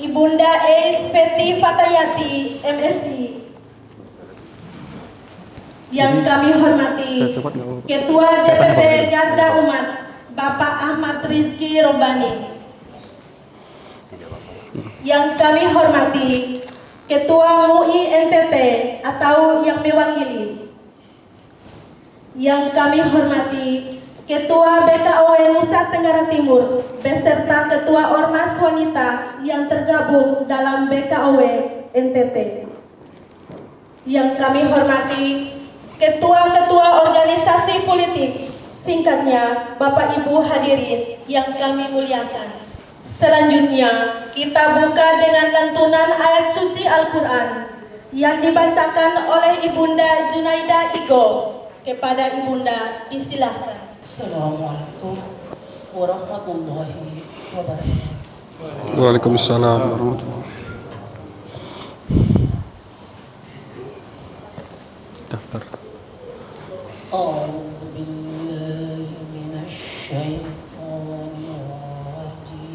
Ibunda Eis Peti Fatayati, MSI. Yang kami hormati Ketua DPP Garda Umat Bapak Ahmad Rizky Robani. Yang kami hormati Ketua MUI NTT atau yang mewakili. Yang kami hormati Ketua BKOW Nusa Tenggara Timur beserta Ketua Ormas Wanita yang tergabung dalam BKOW NTT. Yang kami hormati Ketua-ketua organisasi politik, singkatnya Bapak Ibu hadirin yang kami muliakan. Selanjutnya kita buka dengan lantunan ayat suci Al-Quran yang dibacakan oleh Ibunda Junaida Igo. Kepada Ibunda disilahkan. Assalamualaikum warahmatullahi wabarakatuh. Waalaikumsalam warahmatullahi wabarakatuh. Daftar. A'udzu billahi minasy syaithanir rajim.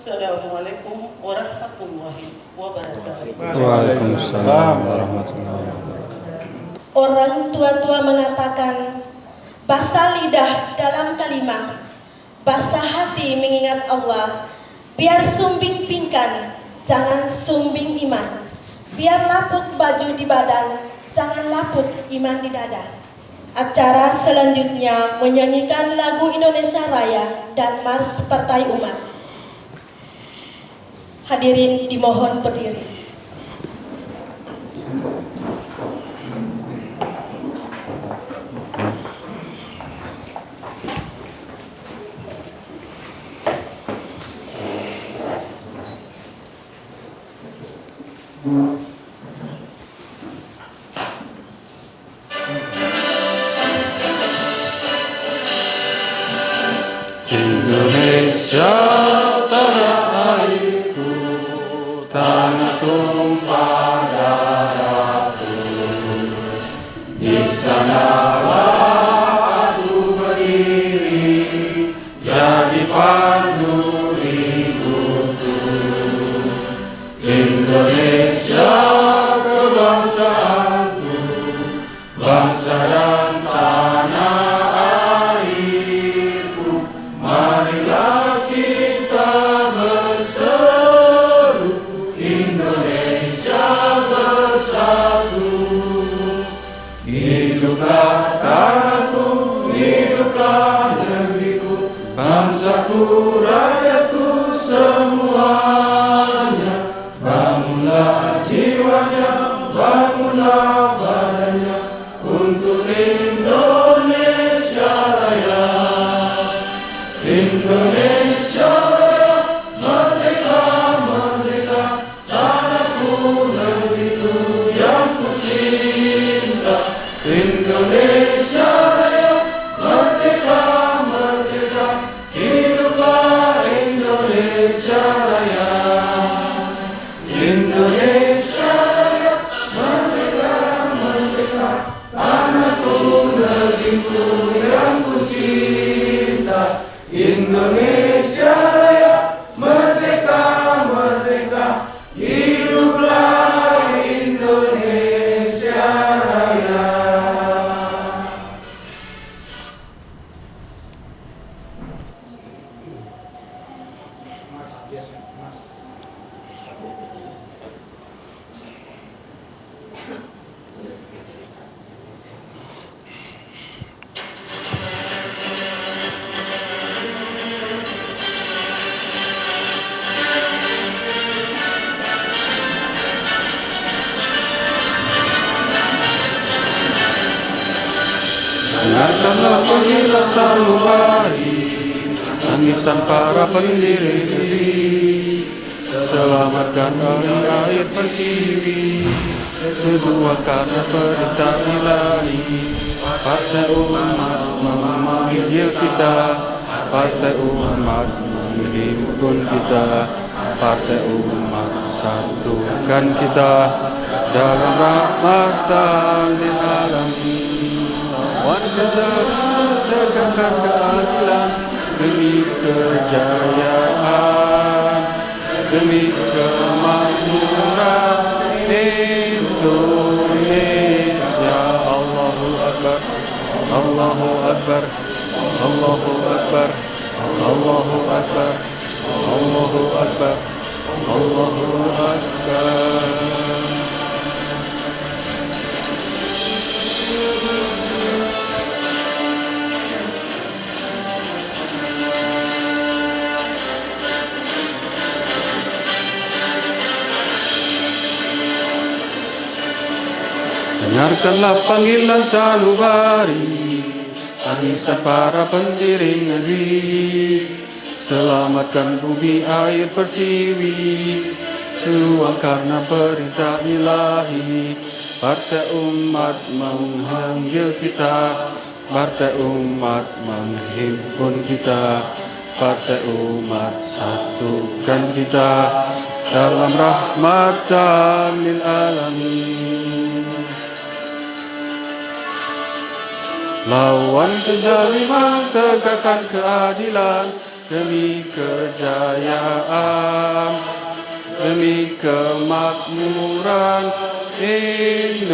Assalamualaikum warahmatullahi wabarakatuh. Waalaikumsalam warahmatullahi wabarakatuh. Orang tua-tua mengatakan, basah lidah dalam kalimat, basah hati mengingat Allah. Biar sumbing pingkan, jangan sumbing iman. Biar lapuk baju di badan, jangan lapuk iman di dada. Acara selanjutnya menyanyikan lagu Indonesia Raya dan Mars Partai Umat. Hadirin dimohon berdiri. Indonesia tanah airku, tanah tumpah darahku. Di sanalah aku berdiri, jadi pandu hidupku. Indonesia kebangsaanku, bangsa dan tanah airku. Marilah kita berseru, Indonesia bersatu. Hiduplah tanahku, hiduplah negeriku, bangsaku, rakyatku semuanya. Bangunlah jiwanya, bangunlah badannya untuk Indonesia Raya. Indonesia Raya, merdeka, merdeka, tanahku, negeriku yang ku cinta. Indonesia Raya, merdeka, merdeka, hiduplah Indonesia Raya. Indonesia Raya, merdeka, merdeka, tanahku, negeriku yang ku cinta. Indonesia Raya, merdeka, merdeka, hiduplah Indonesia Raya. Dengarkanlah panggilan sanubari, tangisan para pendiri negeri. Selamatkan air pertiwi, sebuah karena perintah ilahi. Partai umat memanggil kita, partai umat menghimpun kita, partai umat satukan kita dalam rahmatan lil alamin. Lawan kezaliman, tegakkan keadilan demi kejayaan, demi kemakmuran Indonesia. Allahu Akbar, Allahu Akbar, Allahu Akbar, Allahu Akbar, Allahu Akbar, Allahu Akbar. Dengarkanlah panggilan sanubari, tangisan para pendiri negeri. Selamatkan bumi air pertiwi, seruang karena perintah ilahi. Partai umat memanggil kita, partai umat menghimpun kita, partai umat satukan kita dalam rahmatan lil alamin. Lawan kezaliman, tegakkan keadilan demi kejayaan, demi kemakmuran Indonesia.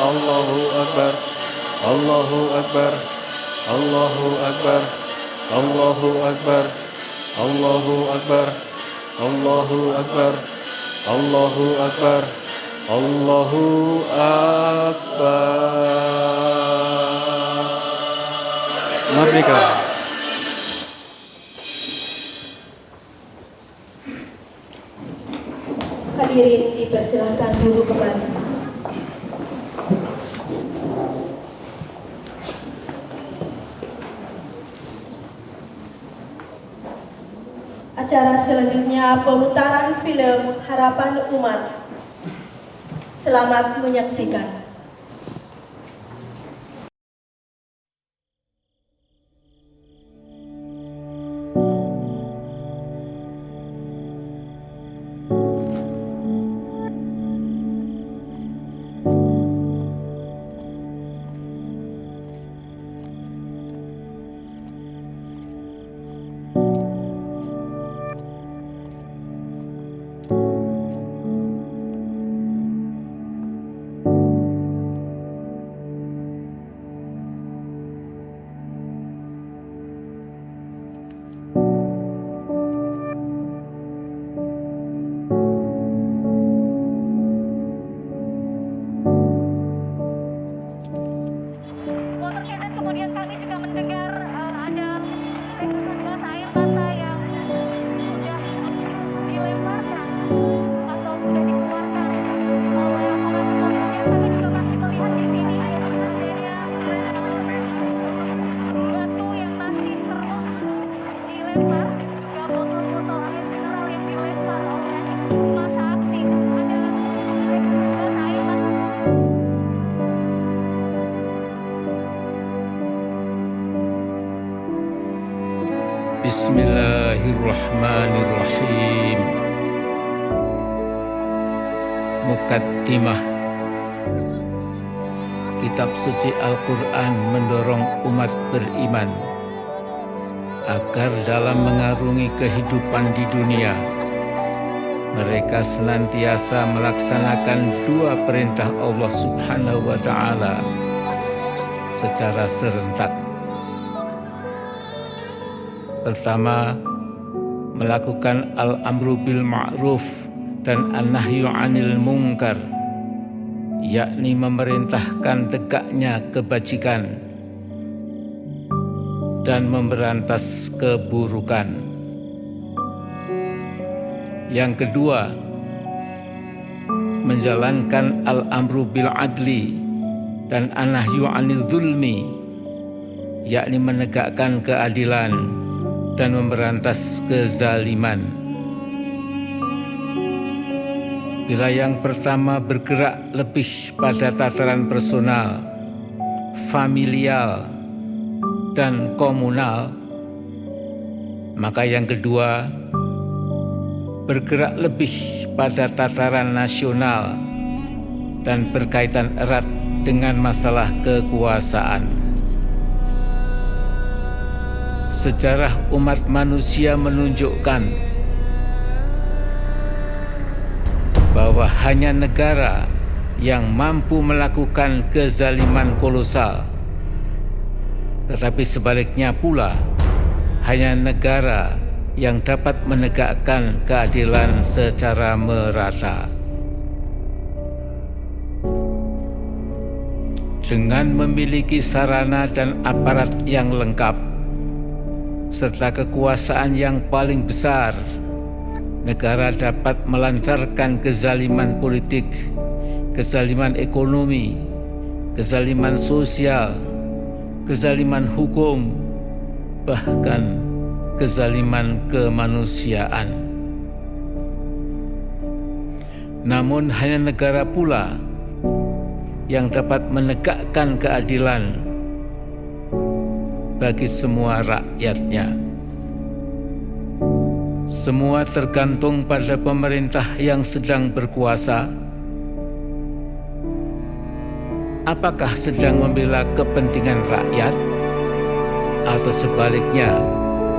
Allahu Akbar, Allahu Akbar, Allahu Akbar, Allahu Akbar, Allahu Akbar, Allahu Akbar, Allahu Akbar, Allahu Akbar. Merdeka. Hadirin dipersilahkan duduk kembali. Acara acara selanjutnya pemutaran film Harapan Umat. Selamat menyaksikan. Kemudian kami juga mendengar ada letusan gas air mata yang sudah dilemparkan atau sudah dikeluarkan oleh aparat kepolisian. Kami juga masih melihat di sini adanya batu yang masih terus dilempar, juga botol-botol air mineral yang dilempar oleh massa aksi. Ada letusan gas air mata. Bismillahirrahmanirrahim. Mukaddimah. Kitab suci Al-Quran mendorong umat beriman agar dalam mengarungi kehidupan di dunia, mereka senantiasa melaksanakan dua perintah Allah Subhanahu wa Ta'ala secara serentak. Pertama, melakukan al-amru bil ma'ruf dan an-nahyu 'anil munkar, yakni memerintahkan tegaknya kebajikan dan memberantas keburukan. Yang kedua, menjalankan al-amru bil adli dan an-nahyu 'anil zulmi, yakni menegakkan keadilan dan memberantas kezaliman. Bila yang pertama bergerak lebih pada tataran personal, familial, dan komunal, maka yang kedua bergerak lebih pada tataran nasional dan berkaitan erat dengan masalah kekuasaan. Sejarah umat manusia menunjukkan bahwa hanya negara yang mampu melakukan kezaliman kolosal, tetapi sebaliknya pula hanya negara yang dapat menegakkan keadilan secara merata. Dengan memiliki sarana dan aparat yang lengkap serta kekuasaan yang paling besar, negara dapat melancarkan kezaliman politik, kezaliman ekonomi, kezaliman sosial, kezaliman hukum, bahkan kezaliman kemanusiaan. Namun hanya negara pula yang dapat menegakkan keadilan bagi semua rakyatnya. Semua tergantung pada pemerintah yang sedang berkuasa. Apakah sedang membela kepentingan rakyat atau sebaliknya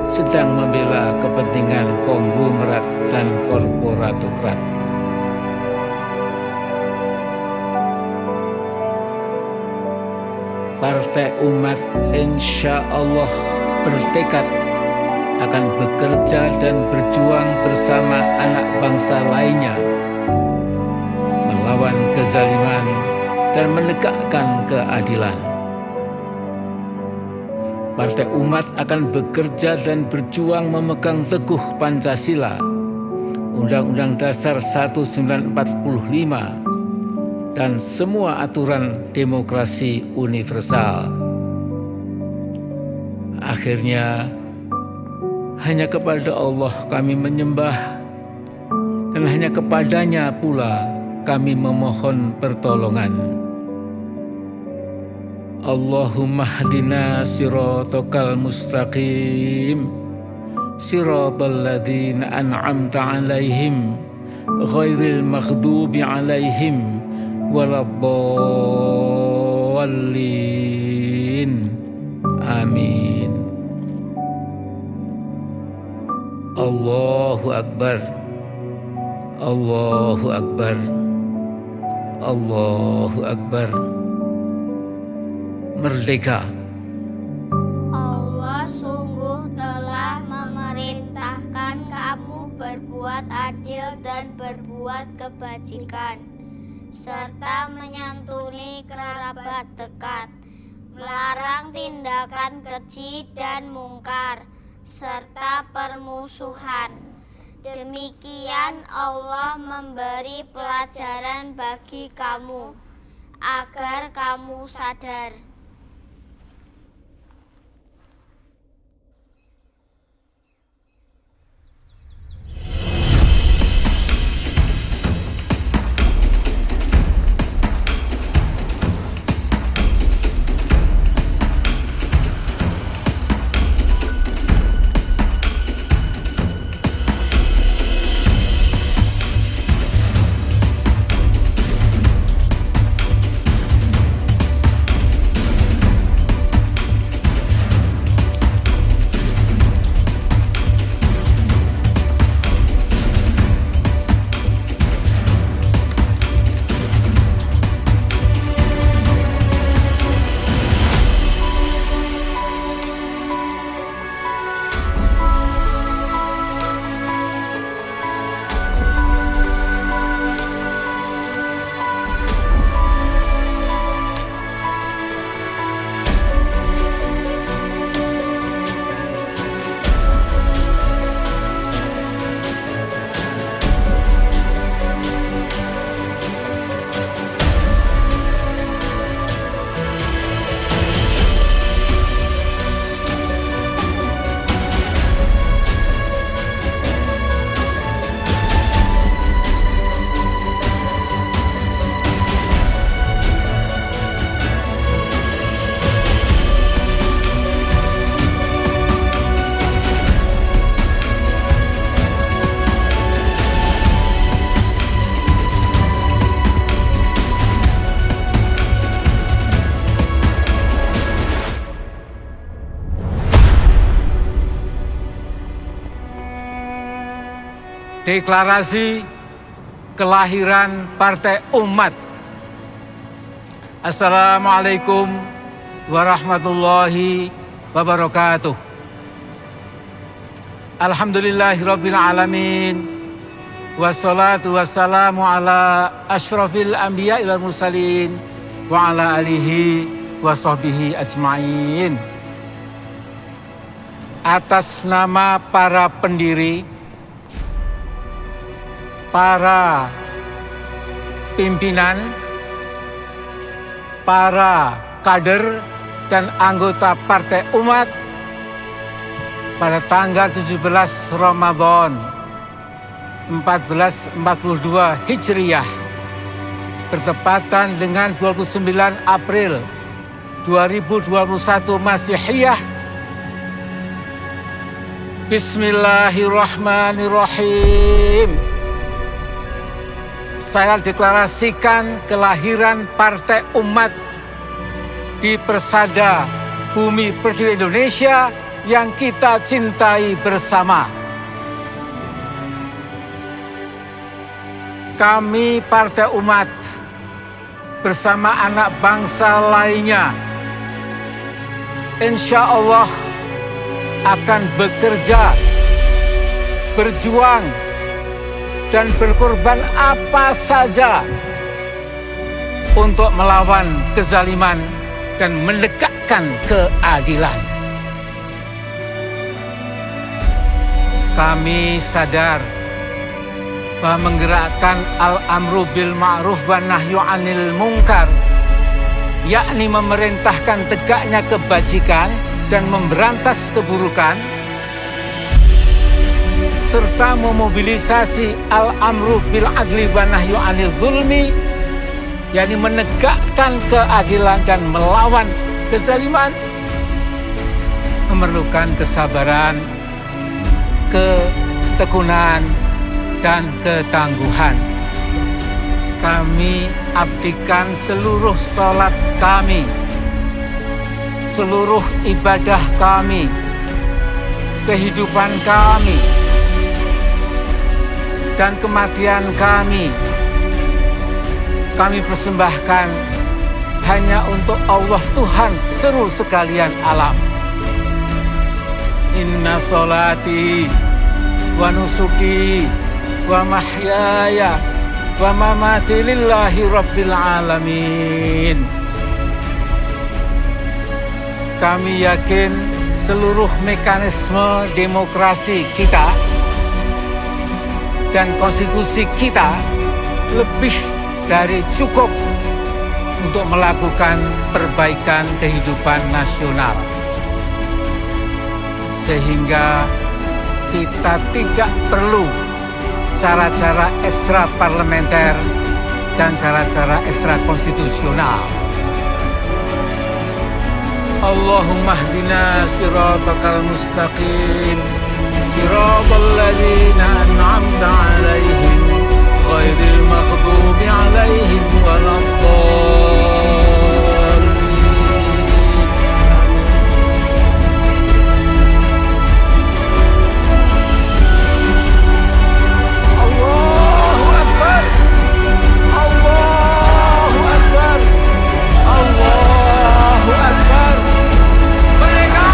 sedang membela kepentingan konglomerat dan korporatokrat? Partai Umat insya Allah bertekad akan bekerja dan berjuang bersama anak bangsa lainnya melawan kezaliman dan menegakkan keadilan. Partai Umat akan bekerja dan berjuang memegang teguh Pancasila, Undang-Undang Dasar 1945, dan semua aturan demokrasi universal. Akhirnya, Hanya kepada Allah kami menyembah, dan hanya kepadanya pula kami memohon pertolongan. Allahumma hdina siratal mustaqim, siratal ladzina an'amta alaihim, ghairil maghdubi alaihim waladdallin. Amin. Allahu Akbar, Allahu Akbar, Allahu Akbar. Merdeka. Allah sungguh telah memerintahkan kamu berbuat adil dan berbuat kebajikan, serta menyantuni kerabat dekat, melarang tindakan keji dan mungkar, serta permusuhan. Demikian Allah memberi pelajaran bagi kamu, agar kamu sadar. Deklarasi kelahiran Partai Umat. Assalamualaikum warahmatullahi wabarakatuh. Alhamdulillahirabbil alamin. Wassalatu wassalamu ala asyrafil anbiya wal mursalin wa ala alihi wa sahbihi ajmain. Atas nama para pendiri, para pimpinan, para kader dan anggota Partai Umat, pada tanggal 17 Ramadan 1442 Hijriah bertepatan dengan 29 April 2021 Masihiyah. Bismillahirrahmanirrahim. Saya deklarasikan kelahiran Partai Umat di Persada Bumi Pertiwi Indonesia yang kita cintai bersama. Kami Partai Umat bersama anak bangsa lainnya, insya Allah akan bekerja, berjuang, dan berkorban apa saja untuk melawan kezaliman dan menegakkan keadilan. Kami sadar bahwa menggerakkan al-amru bil ma'ruf wa nahyu 'anil munkar, yakni memerintahkan tegaknya kebajikan dan memberantas keburukan, serta memobilisasi al-amru bil adli wa nahyu 'anil zulmi, yakni menegakkan keadilan dan melawan kezaliman, memerlukan kesabaran, ketekunan, dan ketangguhan. Kami abdikan seluruh salat kami, seluruh ibadah kami, kehidupan kami, dan kematian kami persembahkan hanya untuk Allah Tuhan seluruh sekalian alam. Inna solati wa nusuki wa mahyaya wa mamati lillahi rabbil alamin. Kami yakin seluruh mekanisme demokrasi kita dan konstitusi kita lebih dari cukup untuk melakukan perbaikan kehidupan nasional, sehingga kita tidak perlu cara-cara ekstra parlementer dan cara-cara ekstra konstitusional. Allahumma hdina siratal mustaqim siratal ladzina an'amta 'alaihim ghairil maghdubi 'alaihim waladdallin. Allahu Akbar, Allahu Akbar, Allahu Akbar. Merdeka!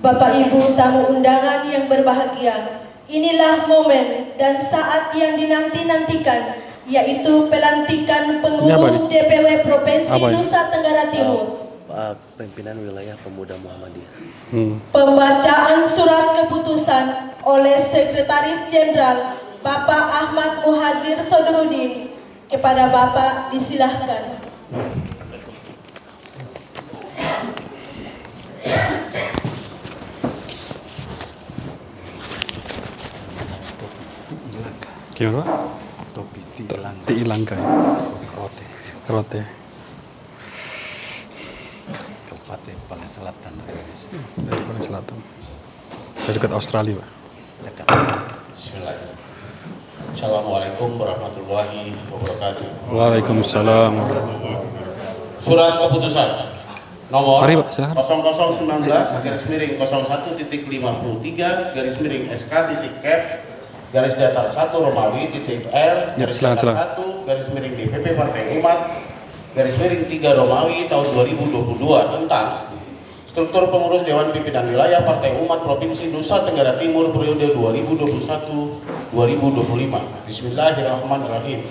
Bapak Ibu tamu undangan yang berbahagia, inilah momen dan saat yang dinanti-nantikan, yaitu pelantikan pengurus DPW Provinsi Nusa Tenggara Timur. Pimpinan Wilayah Pemuda Muhammadiyah. Pembacaan surat keputusan oleh Sekretaris Jenderal Bapak Ahmad Muhajir Sodrudin. Kepada Bapak disilahkan. Gimana Pak? Topi Tiilangka. Rote. Kabupaten Paling Selatan Indonesia. Dari Paling Selatan. Dari dekat Australia Pak. Dekat. Bismillahirrahmanirrahim. Assalamualaikum warahmatullahi wabarakatuh. Waalaikumsalam. Surat keputusan nomor Mari, Pak, silakan. 0019-01.51.SK.cap /Romawi.L Ya, silakan. 1 DPP Partai Umat /3 Romawi tahun 2022 tentang struktur pengurus Dewan Pimpinan Wilayah Partai Umat Provinsi Nusa Tenggara Timur periode 2021-2025. Bismillahirrahmanirrahim.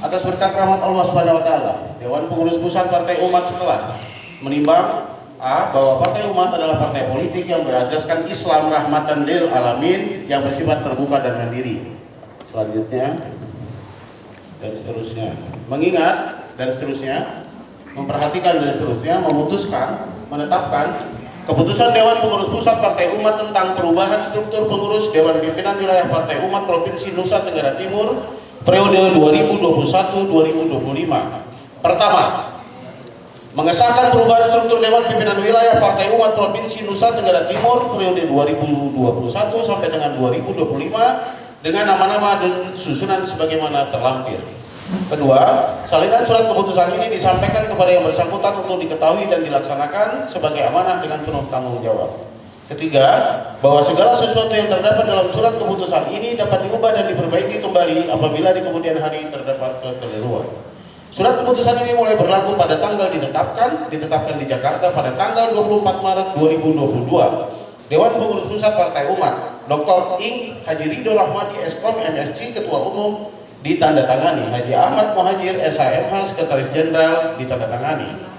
Atas berkat rahmat Allah Subhanahu wa taala, Dewan Pengurus Pusat Partai Umat setelah menimbang bahwa Partai Umat adalah partai politik yang berasaskan Islam rahmatan lil alamin yang bersifat terbuka dan mandiri. Selanjutnya dan seterusnya, mengingat dan seterusnya, memperhatikan dan seterusnya, memutuskan, menetapkan keputusan Dewan Pengurus Pusat Partai Umat tentang perubahan struktur pengurus Dewan Pimpinan Wilayah Partai Umat Provinsi Nusa Tenggara Timur periode 2021-2025. Pertama, mengesahkan perubahan struktur Dewan Pimpinan Wilayah Partai Umat Provinsi Nusa Tenggara Timur periode 2021 sampai dengan 2025 dengan nama-nama dan susunan sebagaimana terlampir. Kedua, salinan surat keputusan ini disampaikan kepada yang bersangkutan untuk diketahui dan dilaksanakan sebagai amanah dengan penuh tanggung jawab. Ketiga, bahwa segala sesuatu yang terdapat dalam surat keputusan ini dapat diubah dan diperbaiki kembali apabila di kemudian hari terdapat kekeliruan. Surat keputusan ini mulai berlaku pada tanggal ditetapkan di Jakarta pada tanggal 24 Maret 2022 Dewan Pengurus Pusat Partai Umat, Dr. Ing Haji Ridho Rahmadi Eskom MSC Ketua Umum ditandatangani, Haji Ahmad Muhajir SHMH Sekretaris Jenderal ditandatangani.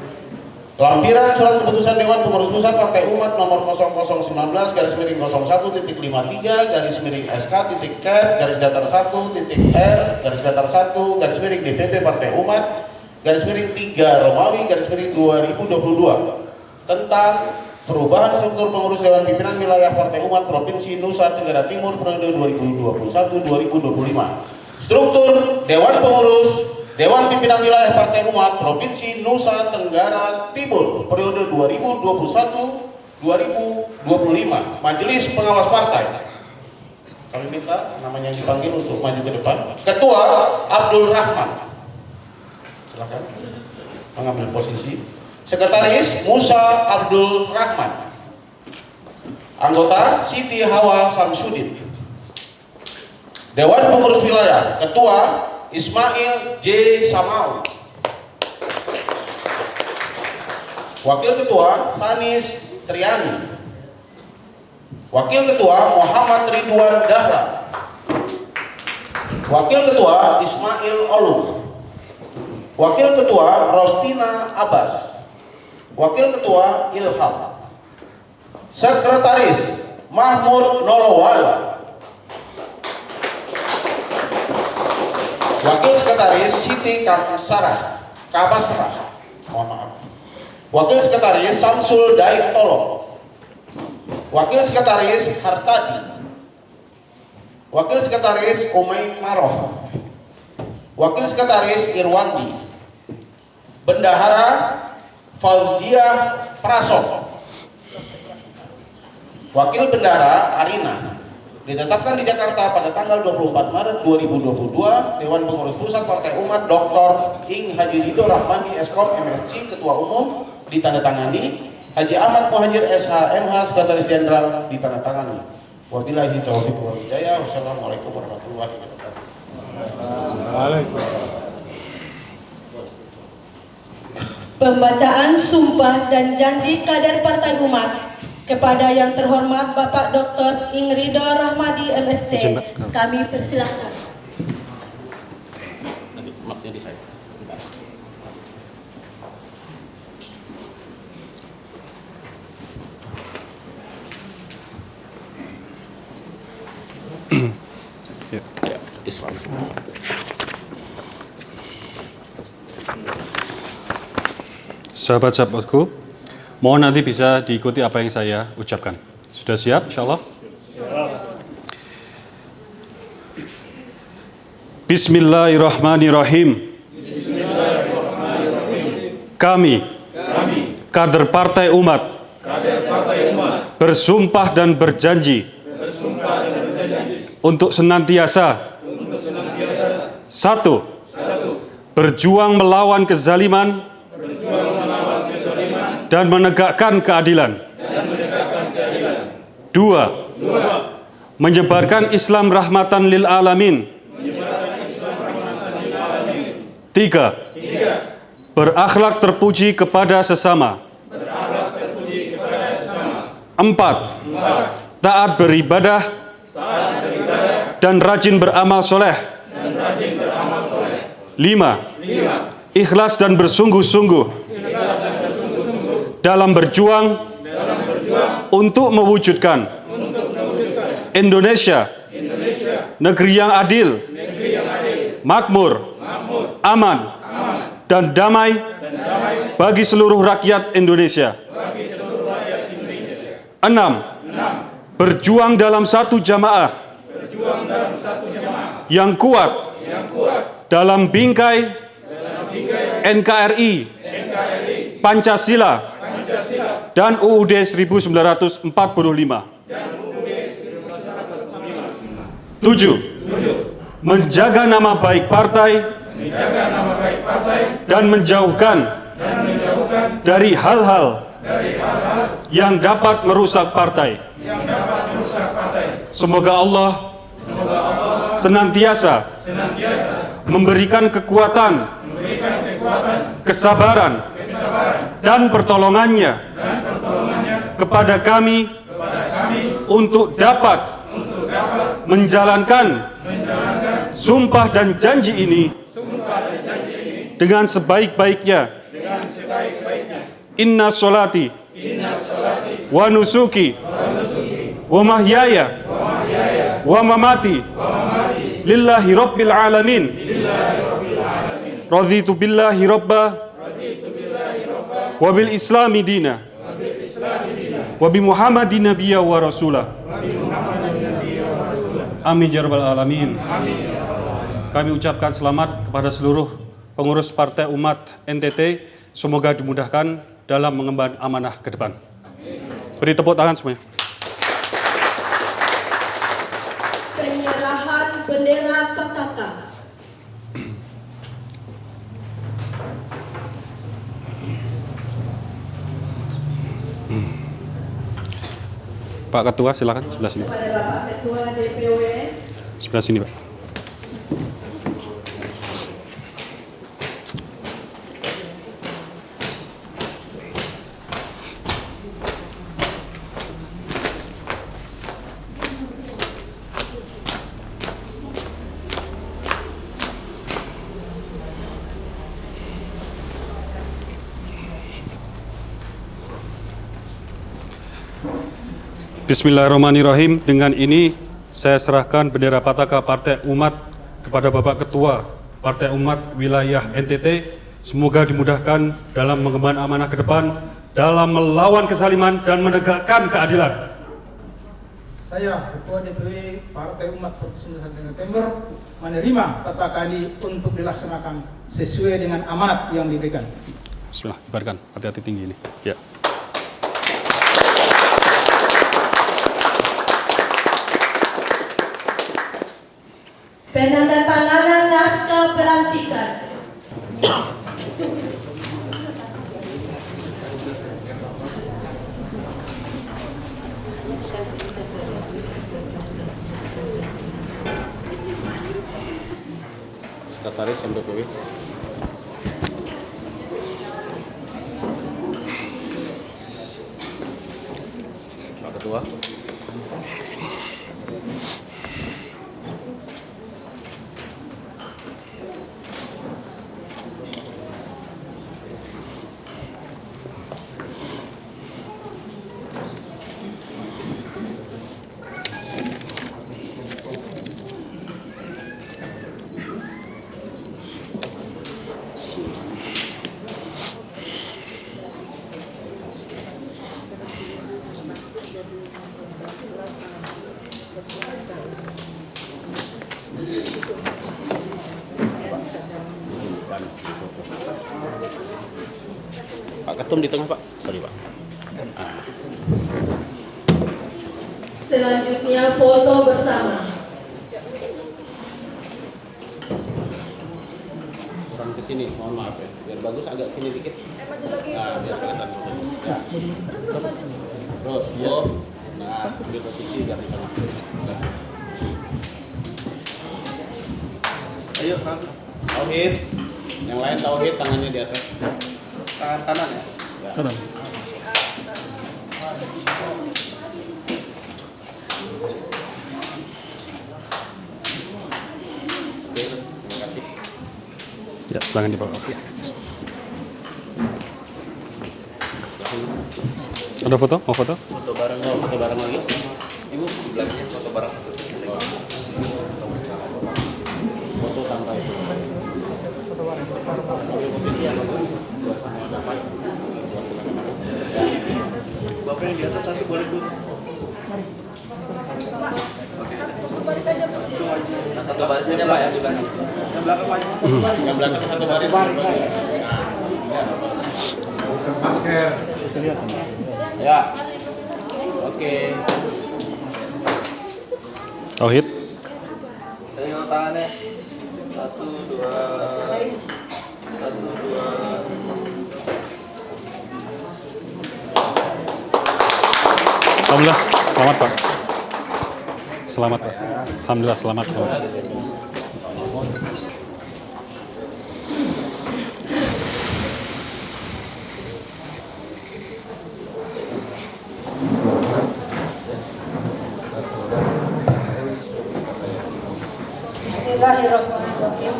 Lampiran surat keputusan Dewan Pengurus Pusat Partai Umat nomor 0019-5353-SK-1.R-1.DPP Partai Umat /3 Romawi/2022 tentang perubahan struktur pengurus Dewan Pimpinan Wilayah Partai Umat Provinsi Nusa Tenggara Timur periode 2021-2025. Struktur Dewan Pengurus Dewan Pimpinan Wilayah Partai Umat Provinsi Nusa Tenggara Timur periode 2021-2025. Majelis Pengawas Partai. Kami minta namanya yang dipanggil untuk maju ke depan. Ketua Abdul Rahman. Silakan mengambil posisi. Sekretaris Musa Abdul Rahman. Anggota Siti Hawa Samsudin. Dewan Pengurus Wilayah, Ketua Ismail J. Samau. Wakil Ketua Sanis Triani. Wakil Ketua Muhammad Ridwan Dahlan. Wakil Ketua Ismail Olu. Wakil Ketua Rostina Abbas. Wakil Ketua Ilham. Sekretaris Mahmud Nolowala. Wakil Sekretaris Siti Kamasrah. Mohon maaf. Wakil Sekretaris Samsul Daik Tolong. Wakil Sekretaris Hartadi. Wakil Sekretaris Umay Maroh. Wakil Sekretaris Irwandi. Bendahara Fauziah Prasok. Wakil Bendahara Arina. Ditetapkan di Jakarta pada tanggal 24 Maret 2022, Dewan Pengurus Pusat Partai Umat Dr. Ing Haji Ridho Rahmadi Eskom MSC Ketua Umum ditandatangani, Haji Ahmad Muhajir SHMH Sekretaris Jenderal ditandatangani. Wabillahi taufiq wal hidayah. Wassalamualaikum warahmatullahi wabarakatuh. Pembacaan sumpah dan janji kader Partai Umat kepada yang terhormat Bapak Dr. Ing Ridho Rahmadi MSC, kami persilahkan. Nanti maknya di saya. Ya. Islam. Sahabat-sahabatku, mohon nanti bisa diikuti apa yang saya ucapkan. Sudah siap, insya Allah? Bismillahirrahmanirrahim. Kami, kader Partai Umat, bersumpah dan berjanji untuk senantiasa, satu, berjuang melawan kezaliman dan menegakkan keadilan. Dua, menyebarkan Islam rahmatan lil alamin. Tiga, berakhlak terpuji kepada sesama. Empat, taat beribadah dan rajin beramal soleh. Lima, ikhlas dan bersungguh-sungguh dalam berjuang untuk mewujudkan Indonesia negeri yang adil, makmur, aman, dan damai bagi seluruh rakyat Indonesia. 6. Berjuang dalam satu jamaah yang kuat dalam bingkai NKRI, Pancasila, dan UUD 1945. 7. Menjaga nama baik partai dan menjauhkan dari hal-hal yang dapat merusak partai. Semoga Allah senantiasa memberikan kekuatan, kesabaran, dan pertolongannya kepada kami untuk dapat menjalankan sumpah dan janji ini dengan sebaik-baiknya. Inna sholati wa nusuki wa mahyaya wa mamati lillahi rabbil alamin. Raditu billahi rabba wa bil islami dina wa bi muhammadin nabiyya wa rasulah. Amin ya rabbal alamin. Kami ucapkan selamat kepada seluruh pengurus Partai Umat NTT. Semoga dimudahkan dalam mengemban amanah ke depan. Beri tepuk tangan semuanya. Penyerahan bendera Pataka. Pak Ketua silakan sebelah sini. Kepada Bapak Ketua DPW. Sebelah sini, Pak. Bismillahirrahmanirrahim. Dengan ini saya serahkan bendera Pataka Partai Umat kepada Bapak Ketua Partai Umat Wilayah NTT. Semoga dimudahkan dalam mengemban amanah ke depan dalam melawan kezaliman dan menegakkan keadilan. Saya Ketua DPW Partai Umat Provinsi Nusa Tenggara Timur menerima Pataka ini untuk dilaksanakan sesuai dengan amanat yang diberikan. Bismillah, ibaratkan. Hati-hati tinggi ini. Ya. Penandatanganan naskah pelantikan. Sekretaris MPPW. Pak Ketua. Pak Ketum di tengah, Pak. Sorry, Pak. Selanjutnya foto bersama. Kurang ke sini, mohon maaf ya. Biar bagus agak sini dikit. Nah, biar kelihatan. Ya. Terus, nah, ambil posisi biar di tengah. Ayo, Kang. Tauhid. Yang lain tauhid, tangannya di atas. Tangan kanan ya? Kanan. Oke, terima kasih. Ya, silakan dibawa. Ya. Ada foto? Mau foto? Foto bareng lagi. Ibu, di belakangnya foto bareng. Foto tanpa itu. Bapak yang di atas satu boleh tuh. Satu baris aja Pak yang di belakang. Yang belakang Pak. Yang belakang satu baris. Masker. Ya. Oke. Tauhid. Ayo tangannya. 1, 2. 1, 2. Alhamdulillah, selamat Pak. Selamat Pak. Alhamdulillah, selamat. Bismillahirrahmanirrahim.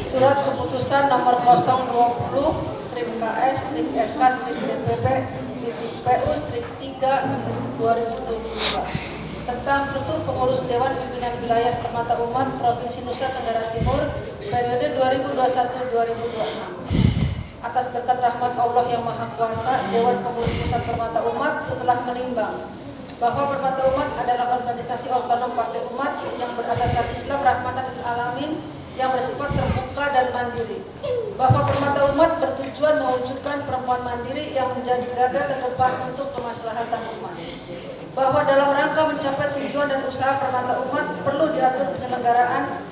Surat keputusan nomor 020-KS-SK-DPP-PU-3/2022 tentang struktur pengurus Dewan Pimpinan Wilayah Permata Umat Provinsi Nusa Tenggara Timur periode 2021-2026. Atas berkat rahmat Allah yang Maha Kuasa, Dewan Pengurus Pusat Permata Umat setelah menimbang bahwa Permata Umat adalah organisasi otonom partai umat yang berasaskan Islam rahmatan lil alamin yang bersifat terbuka dan mandiri, bahwa Permata Umat bertujuan mewujudkan perempuan mandiri yang menjadi garda terdepan untuk kemaslahatan umat, bahwa dalam rangka mencapai tujuan dan usaha Permata Umat perlu diatur penyelenggaraan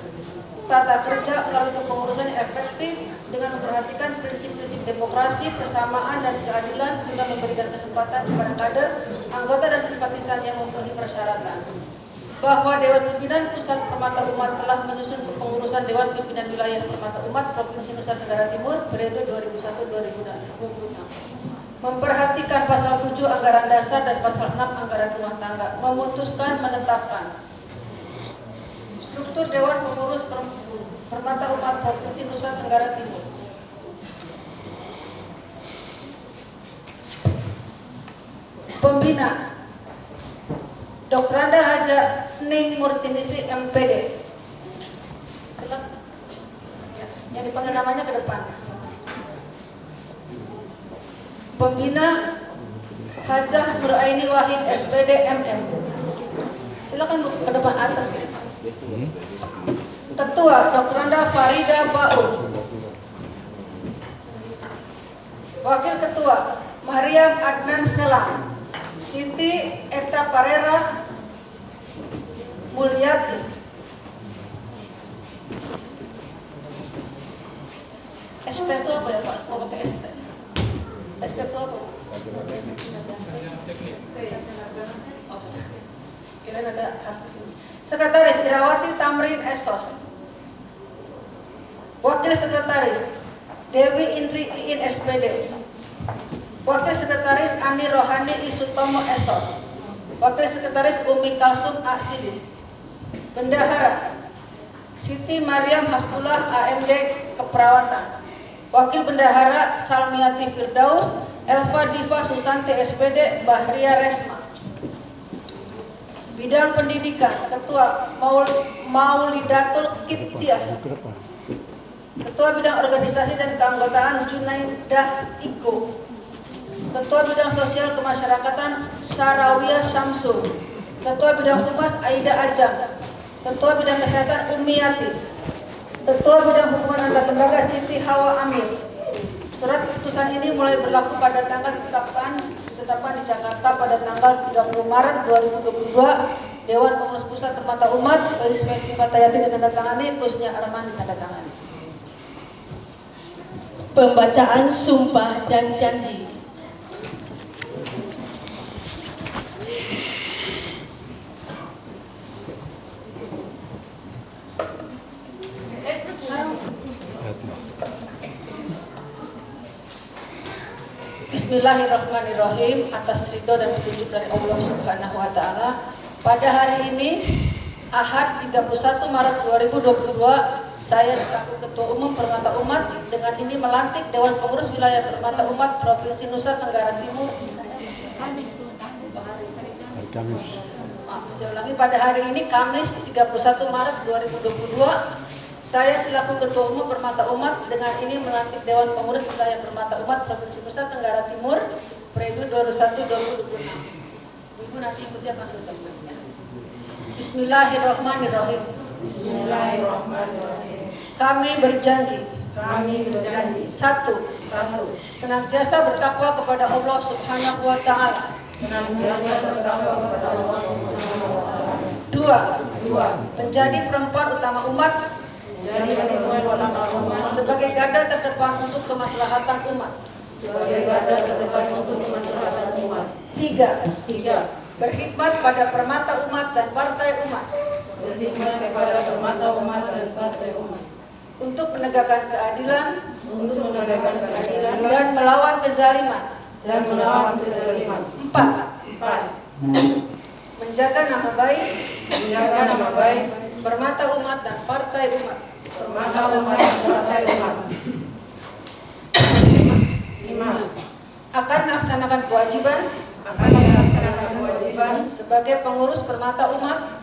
tata kerja melalui kepengurusan yang efektif dengan memperhatikan prinsip-prinsip demokrasi, persamaan, dan keadilan guna memberikan kesempatan kepada kader, anggota, dan simpatisan yang memenuhi persyaratan. Bahwa Dewan Pimpinan Pusat Permata Umat telah menyusun kepengurusan Dewan Pimpinan Wilayah Permata Umat Provinsi Nusa Tenggara Timur periode 2001-2026. Memperhatikan pasal 7 anggaran dasar dan pasal 6 anggaran rumah tangga. Memutuskan menetapkan struktur Dewan Pengurus Permata Umat Provinsi Nusa Tenggara Timur. Pembina Dr. Anda Haja Ning Murtinisi MPD. Silakan. Yang dipanggil namanya ke depan. Pembina Hajah Nuraini Wahid SPD MM. Silakan Bu, ke depan atas. Ketua Dr. Anda Farida Baul. Wakil Ketua Mariam Adnan Selam, Siti Eta Parera Mulyati. ST itu apa ya Pak? Semua pakai ST. ST itu apa? Oh, kirain ada khas di sini. Sekretaris Irawati Tamrin Esos. Wakil Sekretaris Dewi Indri Iin SPD. Wakil Sekretaris Ani Rohani Isutomo Esos. Wakil Sekretaris Umi Kalsum Aksidin. Bendahara Siti Mariam Hasbullah AMD Keperawatan. Wakil Bendahara Salmiati Firdaus Elva Diva Susanti SPD Bahria Resma. Bidang Pendidikan Ketua Maulidatul Kiptiah. Ketua Bidang Organisasi dan Keanggotaan Junaidah Iko. Ketua Bidang Sosial Kemasyarakatan Sarawiyah Samsul. Ketua Bidang Humas Aida Ajam. Ketua Bidang Kesehatan Umiyati. Ketua Bidang Hubungan Antar Lembaga Siti Hawa Amir. Surat keputusan ini mulai berlaku pada tanggal ditetapkan di Jakarta pada tanggal 30 Maret 2022. Dewan Pengurus Pusat Permata Umat Ismail Fatayati ditandatangani, Kusnya Arman ditandatangani. Pembacaan sumpah dan janji. Bismillahirrahmanirrahim. Atas ridho dan petunjuk dari Allah Subhanahu wa Ta'ala, pada hari ini Ahad 31 Maret 2022, saya selaku Ketua Umum Permata Umat dengan ini melantik Dewan Pengurus Wilayah Permata Umat Provinsi Nusa Tenggara Timur. Pada hari ini Kamis 31 Maret 2022, saya selaku Ketua Umum Permata Umat dengan ini melantik Dewan Pengurus Wilayah Permata Umat Provinsi Nusa Tenggara Timur periode 2021-2026. Ibu nanti ikuti apa saya ucapkan. Bismillahirrahmanirrahim. Bismillahirrahmanirrahim. Kami berjanji. Satu. Senantiasa bertakwa kepada Allah Subhanahu wa Ta'ala. Dua. Menjadi perempuan utama umat sebagai garda terdepan untuk kemaslahatan umat. Tiga. Berkhidmat pada permata umat dan partai umat. Untuk menegakkan keadilan dan melawan kezaliman. Empat. Menjaga nama baik permata umat dan partai Partai Umat. Permata Umat Partai Umat. 5. Akan melaksanakan kewajiban sebagai pengurus Permata Umat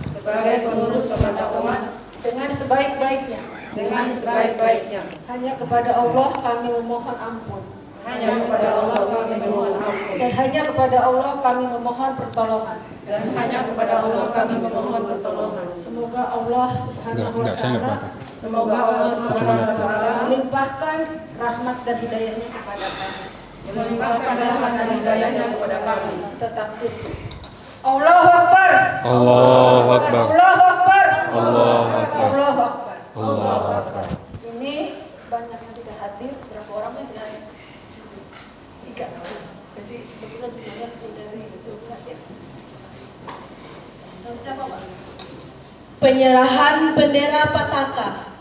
dengan sebaik-baiknya. Hanya kepada Allah kami memohon ampun. Dan hanya kepada Allah kami memohon pertolongan. Semoga Allah Subhanahu wa Ta'ala melimpahkan rahmat dan hidayahnya kepada kami. Kita takbir. Allahu Akbar. Allahu Akbar. Allahu Akbar. Allahu Akbar. Allahu Akbar. Allahu Akbar. Ini banyak yang tidak hadir, berapa orang yang tidak hadir? 3. Jadi sebetulnya jumlahnya lebih dari 12 ya. Selanjutnya apa, Pak? Penyerahan bendera Pataka.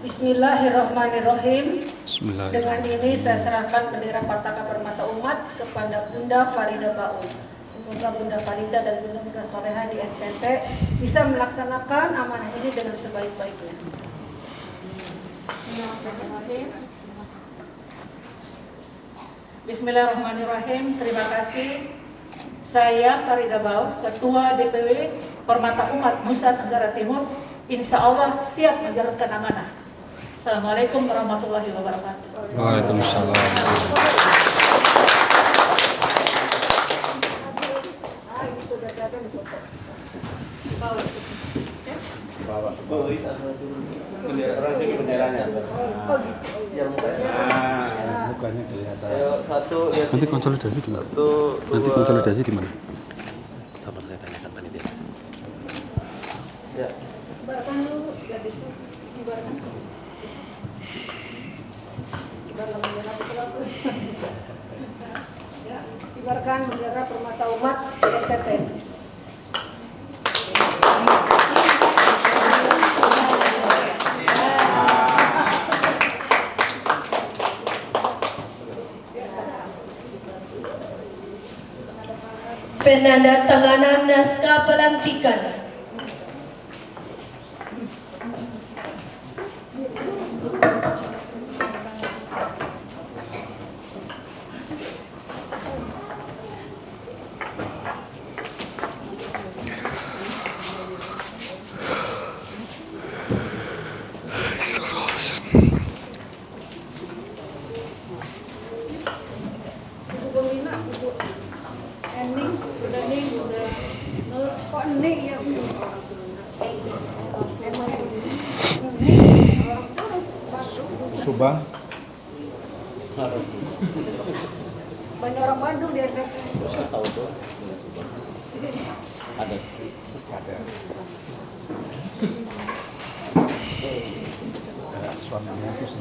Bismillahirrahmanirrahim. Bismillahirrahmanirrahim. Dengan ini saya serahkan bendera Pataka Permata Umat kepada Bunda Farida Baun. Semoga Bunda Farida dan Bunda Soleha di NTT bisa melaksanakan amanah ini dengan sebaik-baiknya. Bismillahirrahmanirrahim. Terima kasih. Saya Farida Baun, Ketua DPW Permata Umat Nusa Tenggara Timur, insya Allah siap menjalankan amanah. Assalamualaikum warahmatullahi wabarakatuh. Waalaikumsalam. Mukanya kelihatan. Nanti konsolidasi gimana? Nanti konsolidasi gimana? Sabar, saya tanyakan panitia. Ya. Ibaratkan dulu, ya bisa. Ibaratkan. Ya, ibaratkan bendera Permata Umat NTT. Penandatanganan naskah pelantikan. Subang. Banyak orang Bandung di NTT. Tahu tuh. Ada. Suaminya itu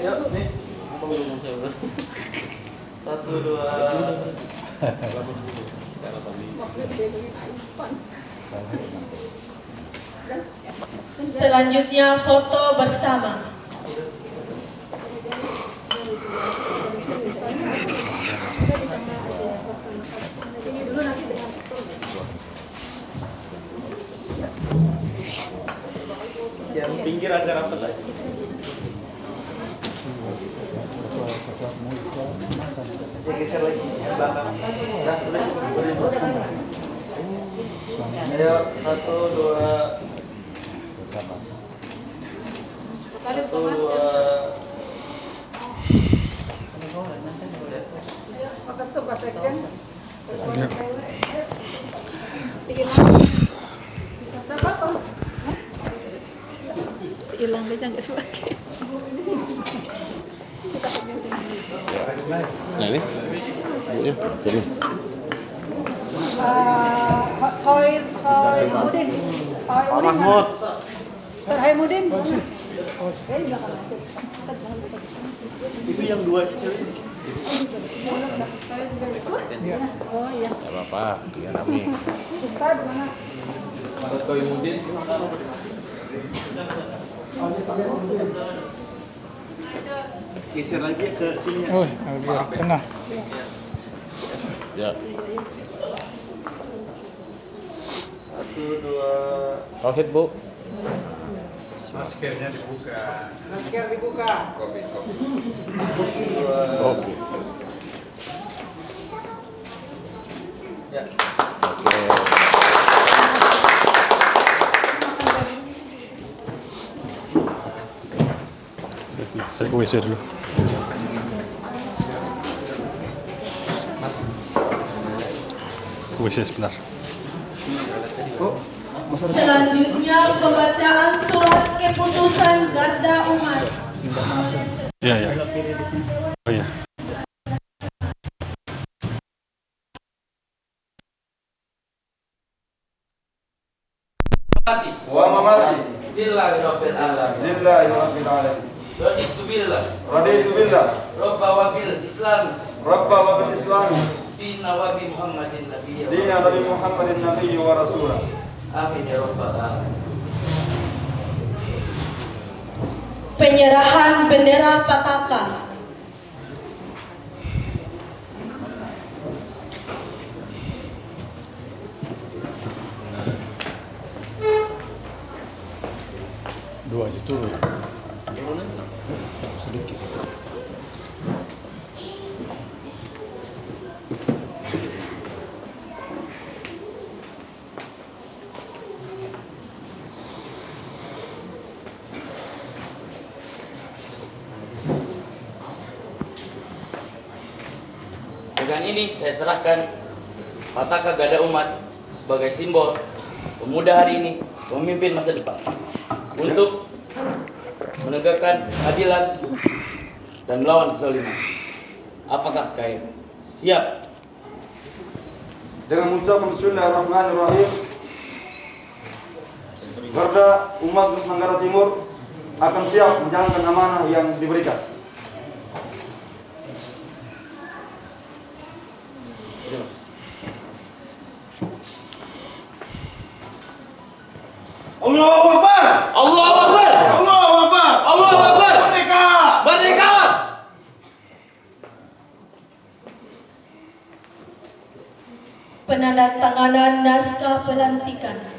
Ya, nih. Ngomong saya bos. 1, 2. Selanjutnya foto bersama. Yang pinggir agak rapat lah. Geser lagi ke belakang. Nah, boleh. Ayo, 1, 2. 1, 2. Makan tuh Pak Sekjen. Hilang aja nggak dipakai. Nah ini. Ya, sini. Hoirudin. Pak Mahmud. Ustaz Haimudin. Itu yang dua itu. Oh iya. Gak apa-apa, dia rame. Ustaz mana? Geser lagi ya ke sini. Oh, biar tengah. Ya. 1, 2. Tauhid, Bu. Maskernya dibuka. Masker dibuka. Oke. Ya. Oke. Saya ke WC dulu. Ke WC sebentar. Selanjutnya pembacaan surat keputusan Garda Umat. Iya, ya. Oh iya. Wa mamati Lillahi Rabbil Alamin. lillahi rabbil alamin. Raditu billah. Raditu billah Rabba wa bil Islam. rabba wa bil islam Dina wa bi Muhammadin nabiyya. dina nabi Muhammadin nabiyyi wa rasulah. Amin ya Rabbal Alamin. Penyerahan bendera Pataka. Dua aja turun. Sedikit. Dengan ini saya serahkan Pataka Garda Umat sebagai simbol pemuda hari ini memimpin masa depan untuk menegakkan keadilan dan melawan kezaliman. Apakah kalian siap? Dengan mengucapkan bismillahirrahmanirrahim, Garda Umat Nusa Tenggara Timur akan siap menjalankan amanah yang diberikan. Allahu Akbar. Allahu Akbar! Allahu Akbar. Allahu Akbar! Merdeka. Merdeka! Penandatanganan naskah pelantikan.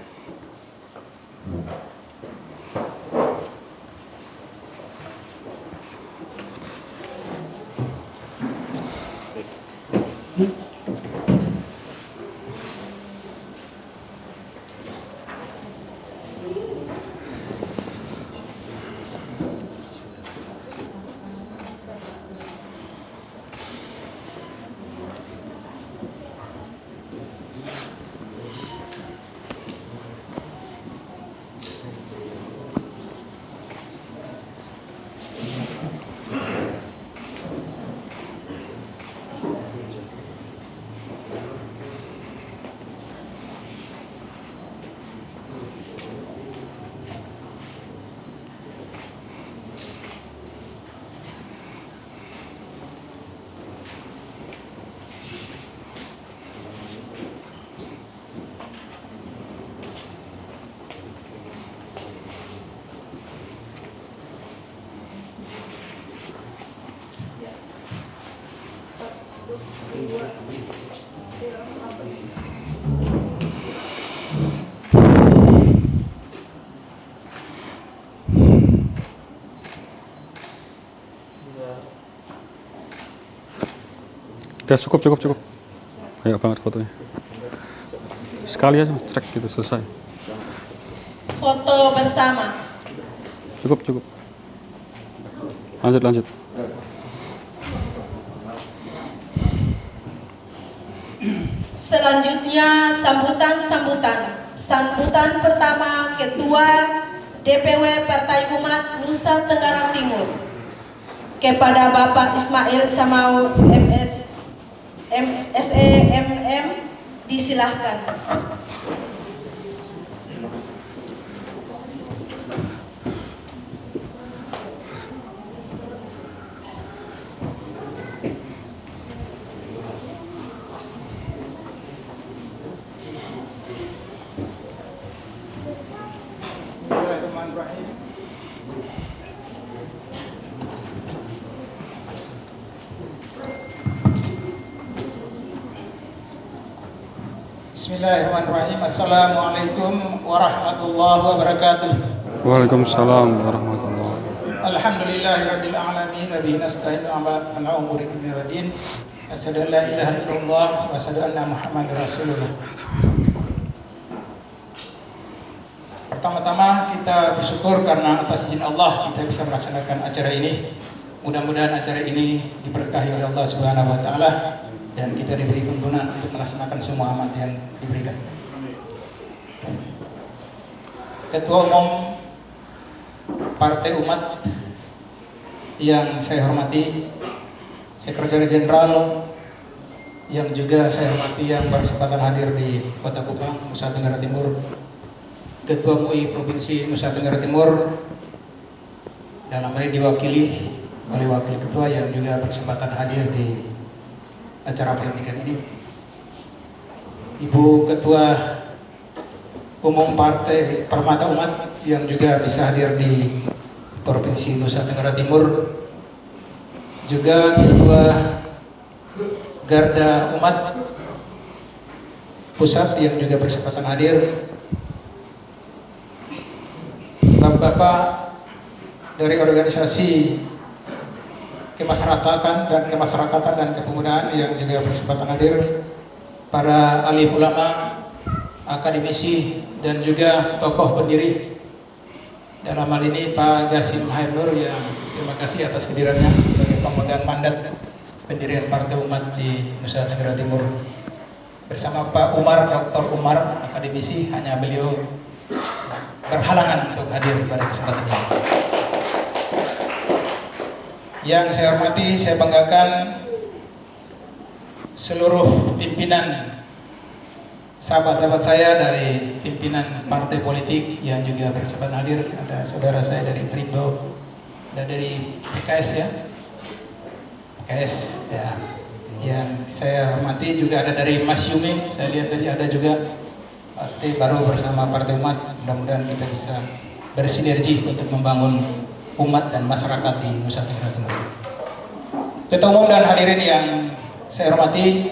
Udah cukup. Banyak banget fotonya. Sekali aja, trek gitu selesai. Foto bersama. Cukup. Lanjut. Selanjutnya sambutan. Sambutan pertama Ketua DPW Partai Umat Nusa Tenggara Timur kepada Bapak Ismail Samau MS SEMM disilahkan. Bismillahirrahmanirrahim. Bismillahirrahmanirrahim. Assalamualaikum warahmatullahi wabarakatuh. Waalaikumsalam warahmatullahi wabarakatuh. Alhamdulillahirabbil alamin wa bihi nasta'inu ala umuri dunya waddin. Asyhadu an la ilaha illallah wa asyhadu anna Muhammadar Rasulullah. Pertama-tama kita bersyukur karena atas izin Allah kita bisa melaksanakan acara ini. Mudah-mudahan acara ini diberkahi oleh Allah Subhanahu wa taala dan kita diberi tuntunan untuk melaksanakan semua amanat yang diberikan. Ketua Umum Partai Umat yang saya hormati, Sekretaris Jenderal yang juga saya hormati yang berkesempatan hadir di Kota Kupang, Nusa Tenggara Timur, Ketua MUI Provinsi Nusa Tenggara Timur, dalam hal ini diwakili oleh Wakil Ketua yang juga berkesempatan hadir di acara pelantikan ini, Ibu Ketua Umum Partai Permata Umat yang juga bisa hadir di Provinsi Nusa Tenggara Timur, juga Ketua Garda Umat Pusat yang juga berkesempatan hadir, Bapak-bapak dari organisasi kemasyarakatan dan kepemudaan yang juga berkesempatan hadir, para alim ulama, akademisi dan juga tokoh pendiri, dalam hal ini Pak Gasim Hairnur yang terima kasih atas kehadirannya sebagai pemegang mandat pendirian Partai Umat di Nusa Tenggara Timur, bersama Pak Umar, Dr. Umar, akademisi, hanya beliau berhalangan untuk hadir pada kesempatan ini. Yang saya hormati, saya banggakan seluruh pimpinan sahabat-sahabat saya dari pimpinan partai politik yang juga berkesempatan hadir. Ada saudara saya dari Perindo, ada dari PKS ya, PKS ya. Yang saya hormati juga ada dari Mas Yumi, saya lihat tadi ada juga partai baru bersama Partai Umat. Mudah-mudahan kita bisa bersinergi untuk membangun umat dan masyarakat di Nusa Tenggara Timur. Ketua Umum dan hadirin yang saya hormati,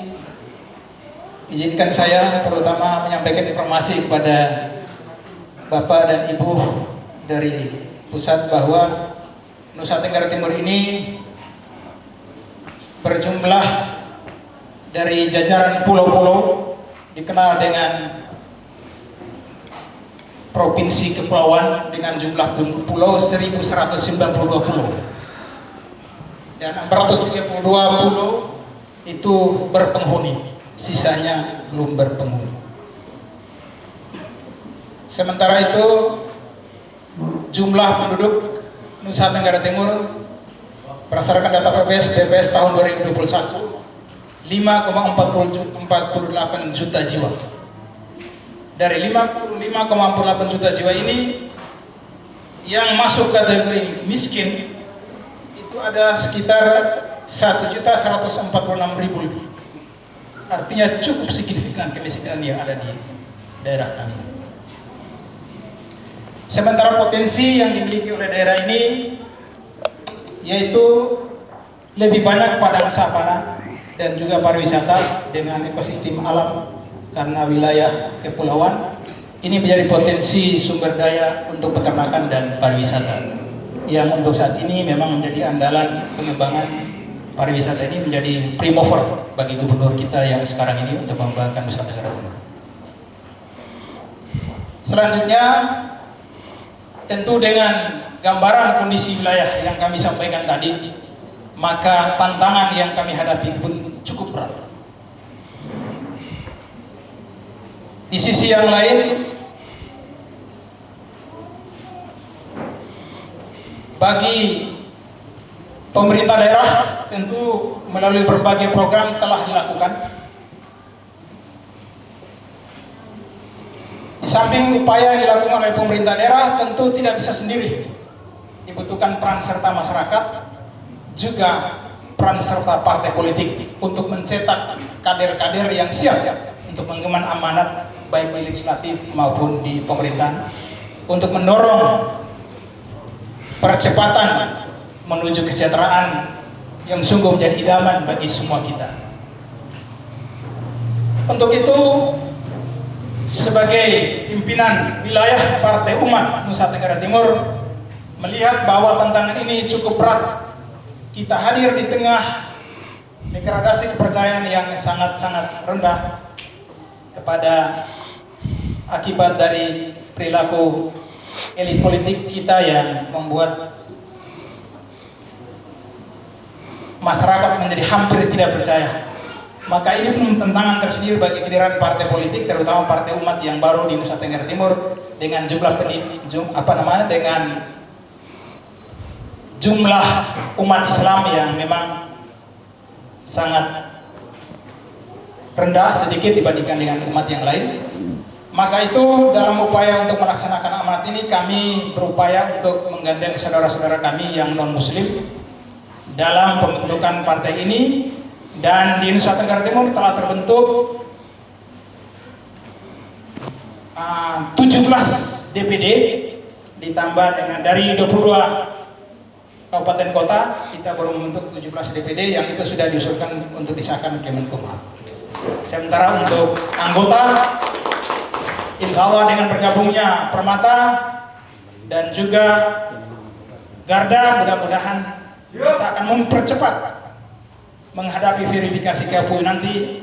izinkan saya terutama menyampaikan informasi kepada Bapak dan Ibu dari pusat bahwa Nusa Tenggara Timur ini berjumlah dari jajaran pulau-pulau dikenal dengan provinsi kepulauan dengan jumlah pulau 1192 pulau dan 432 pulau itu berpenghuni, sisanya belum berpenghuni. Sementara itu jumlah penduduk Nusa Tenggara Timur berdasarkan data BPS tahun 2021 5,48 juta jiwa. Dari 55,48 juta jiwa ini yang masuk kategori miskin itu ada sekitar 1.146.000 lebih. Artinya cukup signifikan kemiskinan yang ada di daerah kami. Sementara potensi yang dimiliki oleh daerah ini yaitu lebih banyak padang savana dan juga pariwisata dengan ekosistem alam. Karena wilayah kepulauan ini menjadi potensi sumber daya untuk peternakan dan pariwisata yang untuk saat ini memang menjadi andalan pengembangan pariwisata ini, menjadi primover bagi gubernur kita yang sekarang ini untuk mengembangkan Nusa Tenggara Timur. Selanjutnya tentu dengan gambaran kondisi wilayah yang kami sampaikan tadi, maka tantangan yang kami hadapi pun cukup berat. Di sisi yang lain, bagi pemerintah daerah tentu melalui berbagai program telah dilakukan. Di samping upaya yang dilakukan oleh pemerintah daerah tentu tidak bisa sendiri. Dibutuhkan peran serta masyarakat, juga peran serta partai politik untuk mencetak kader-kader yang siap untuk mengemban amanat baik di legislatif maupun di pemerintahan, untuk mendorong percepatan menuju kesejahteraan yang sungguh menjadi idaman bagi semua kita. Untuk itu, sebagai pimpinan wilayah Partai Umat Nusa Tenggara Timur, melihat bahwa tantangan ini cukup berat, kita hadir di tengah degradasi kepercayaan yang sangat-sangat rendah kepada akibat dari perilaku elit politik kita yang membuat masyarakat menjadi hampir tidak percaya. Maka ini pun tantangan tersendiri bagi kehadiran partai politik, terutama Partai Umat yang baru di Nusa Tenggara Timur dengan dengan jumlah umat Islam yang memang sangat rendah sedikit dibandingkan dengan umat yang lain. Maka itu dalam upaya untuk melaksanakan amanat ini, kami berupaya untuk menggandeng saudara-saudara kami yang non-muslim dalam pembentukan partai ini. Dan di Nusa Tenggara Timur telah terbentuk 17 DPD, ditambah dengan dari 22 kabupaten kota, kita baru membentuk 17 DPD yang itu sudah diusulkan untuk disahkan Kemenkumham. Sementara untuk anggota, insya Allah dengan bergabungnya Permata dan juga Garda, mudah-mudahan kita akan mempercepat menghadapi verifikasi KPU nanti,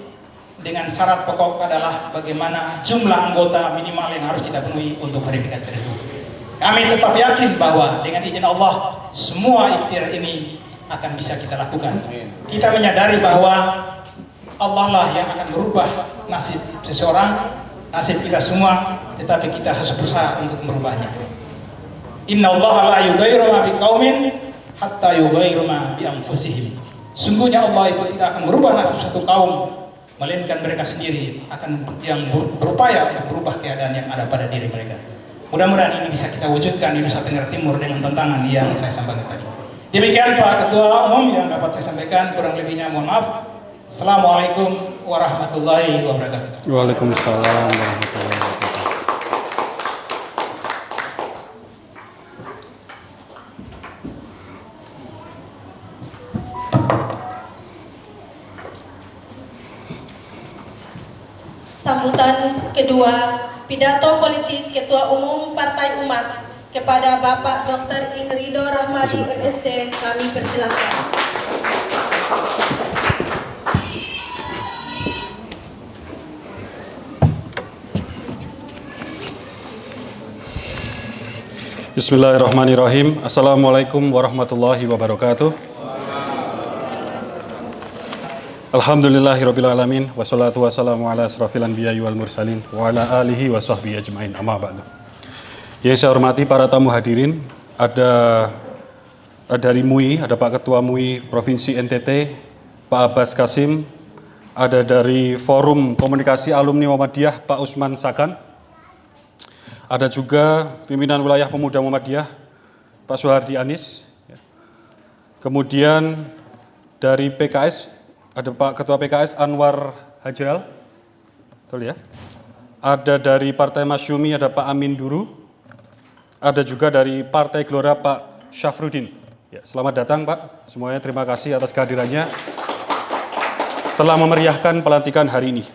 dengan syarat pokok adalah bagaimana jumlah anggota minimal yang harus kita penuhi untuk verifikasi tersebut. Kami tetap yakin bahwa dengan izin Allah semua ikhtiar ini akan bisa kita lakukan. Kita menyadari bahwa Allah lah yang akan merubah nasib seseorang, nasib kita semua, tetapi kita harus berusaha untuk merubahnya. Inna Allah la yughayyiru ma biqaumin hatta yughayyiru ma bi anfusihim. Sungguhnya Allah itu tidak akan merubah nasib satu kaum, melainkan mereka sendiri akan yang berupaya untuk berubah keadaan yang ada pada diri mereka. Mudah-mudahan ini bisa kita wujudkan di Nusa Tenggara Timur dengan tantangan yang saya sampaikan tadi. Demikian Pak Ketua Umum yang dapat saya sampaikan, kurang lebihnya mohon maaf. Assalamualaikum warahmatullahi wabarakatuh. Waalaikumsalam warahmatullahi wabarakatuh. Sambutan kedua, pidato politik Ketua Umum Partai Umat kepada Bapak Dr. Ingrido Rahmadi MSc, kami persilakan. Bismillahirrahmanirrahim. Assalamualaikum warahmatullahi wabarakatuh. Alhamdulillahirrabbilalamin. Wassalatu wassalamu ala asrafil anbiya'i wal mursalin wa ala alihi wa sahbihi ajma'in, amma ba'du. Yang saya hormati para tamu hadirin, ada dari MUI, ada Pak Ketua MUI Provinsi NTT, Pak Abbas Kasim, ada dari Forum Komunikasi Alumni Muhammadiyah, Pak Usman Sakan, ada juga pimpinan wilayah pemuda Muhammadiyah, Pak Suhardi Anis. Kemudian dari PKS, ada Pak Ketua PKS Anwar Hajral, betul ya? Ada dari Partai Masyumi, ada Pak Amin Duru. Ada juga dari Partai Gelora Pak Syafruddin. Ya, selamat datang Pak, semuanya terima kasih atas kehadirannya. Telah memeriahkan pelantikan hari ini.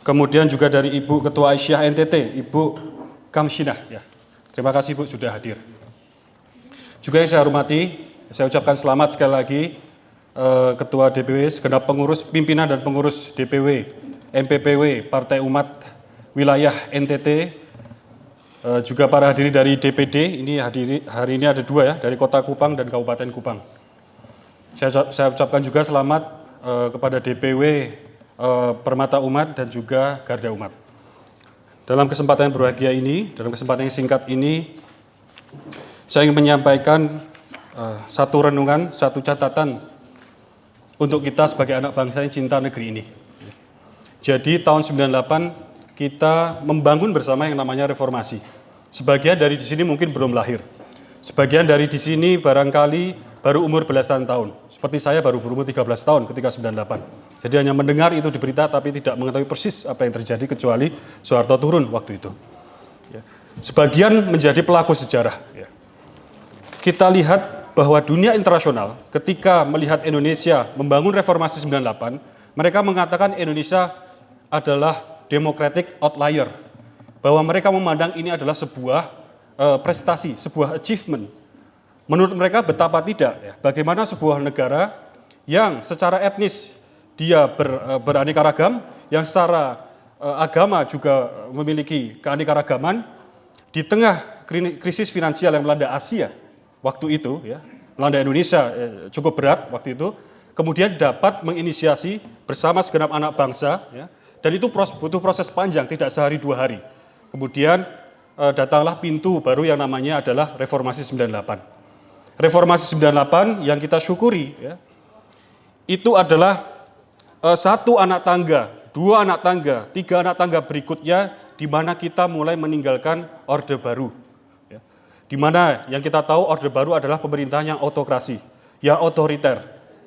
Kemudian juga dari Ibu Ketua Aisyah NTT, Ibu Kamsinah. Ya, terima kasih Bu sudah hadir. Juga yang saya hormati, saya ucapkan selamat sekali lagi Ketua DPW, segenap pengurus, pimpinan dan pengurus DPW, MPPW, Partai Umat Wilayah NTT, juga para hadirin dari DPD, ini hari ini ada dua ya, dari Kota Kupang dan Kabupaten Kupang. Saya ucapkan juga selamat kepada DPW Permata Umat dan juga Garda Umat. Dalam kesempatan yang berbahagia ini, dalam kesempatan yang singkat ini, saya ingin menyampaikan satu renungan, satu catatan untuk kita sebagai anak bangsa yang cinta negeri ini. Jadi tahun 98 kita membangun bersama yang namanya reformasi. Sebagian dari di sini mungkin belum lahir. Sebagian dari di sini barangkali baru umur belasan tahun. Seperti saya baru berumur 13 tahun ketika 98. Jadi hanya mendengar itu di berita tapi tidak mengetahui persis apa yang terjadi kecuali Soeharto turun waktu itu. Sebagian menjadi pelaku sejarah. Kita lihat bahwa dunia internasional ketika melihat Indonesia membangun reformasi 98, mereka mengatakan Indonesia adalah democratic outlier. Bahwa mereka memandang ini adalah sebuah prestasi, sebuah achievement. Menurut mereka betapa tidak, bagaimana sebuah negara yang secara etnis dia beraneka ragam, yang secara agama juga memiliki keanekaragaman, di tengah krisis finansial yang melanda Asia waktu itu, melanda Indonesia cukup berat waktu itu, kemudian dapat menginisiasi bersama segenap anak bangsa, dan itu butuh proses panjang, tidak sehari 2 hari. Kemudian datanglah pintu baru yang namanya adalah Reformasi 98. Reformasi 98 yang kita syukuri itu adalah 1 anak tangga, 2 anak tangga, 3 anak tangga berikutnya di mana kita mulai meninggalkan Orde Baru. Di mana yang kita tahu Orde Baru adalah pemerintahan yang autokrasi, yang otoriter.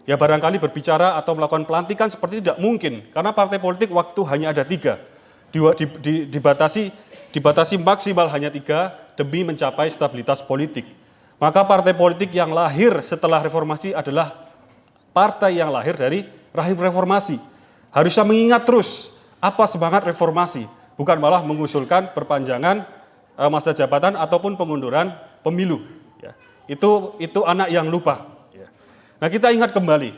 Ya barangkali berbicara atau melakukan pelantikan seperti tidak mungkin karena partai politik waktu hanya ada 3. Dibatasi maksimal hanya 3 demi mencapai stabilitas politik. Maka partai politik yang lahir setelah reformasi adalah partai yang lahir dari rahim reformasi. Harusnya mengingat terus apa semangat reformasi, bukan malah mengusulkan perpanjangan masa jabatan ataupun pengunduran pemilu. Itu anak yang lupa. Nah kita ingat kembali,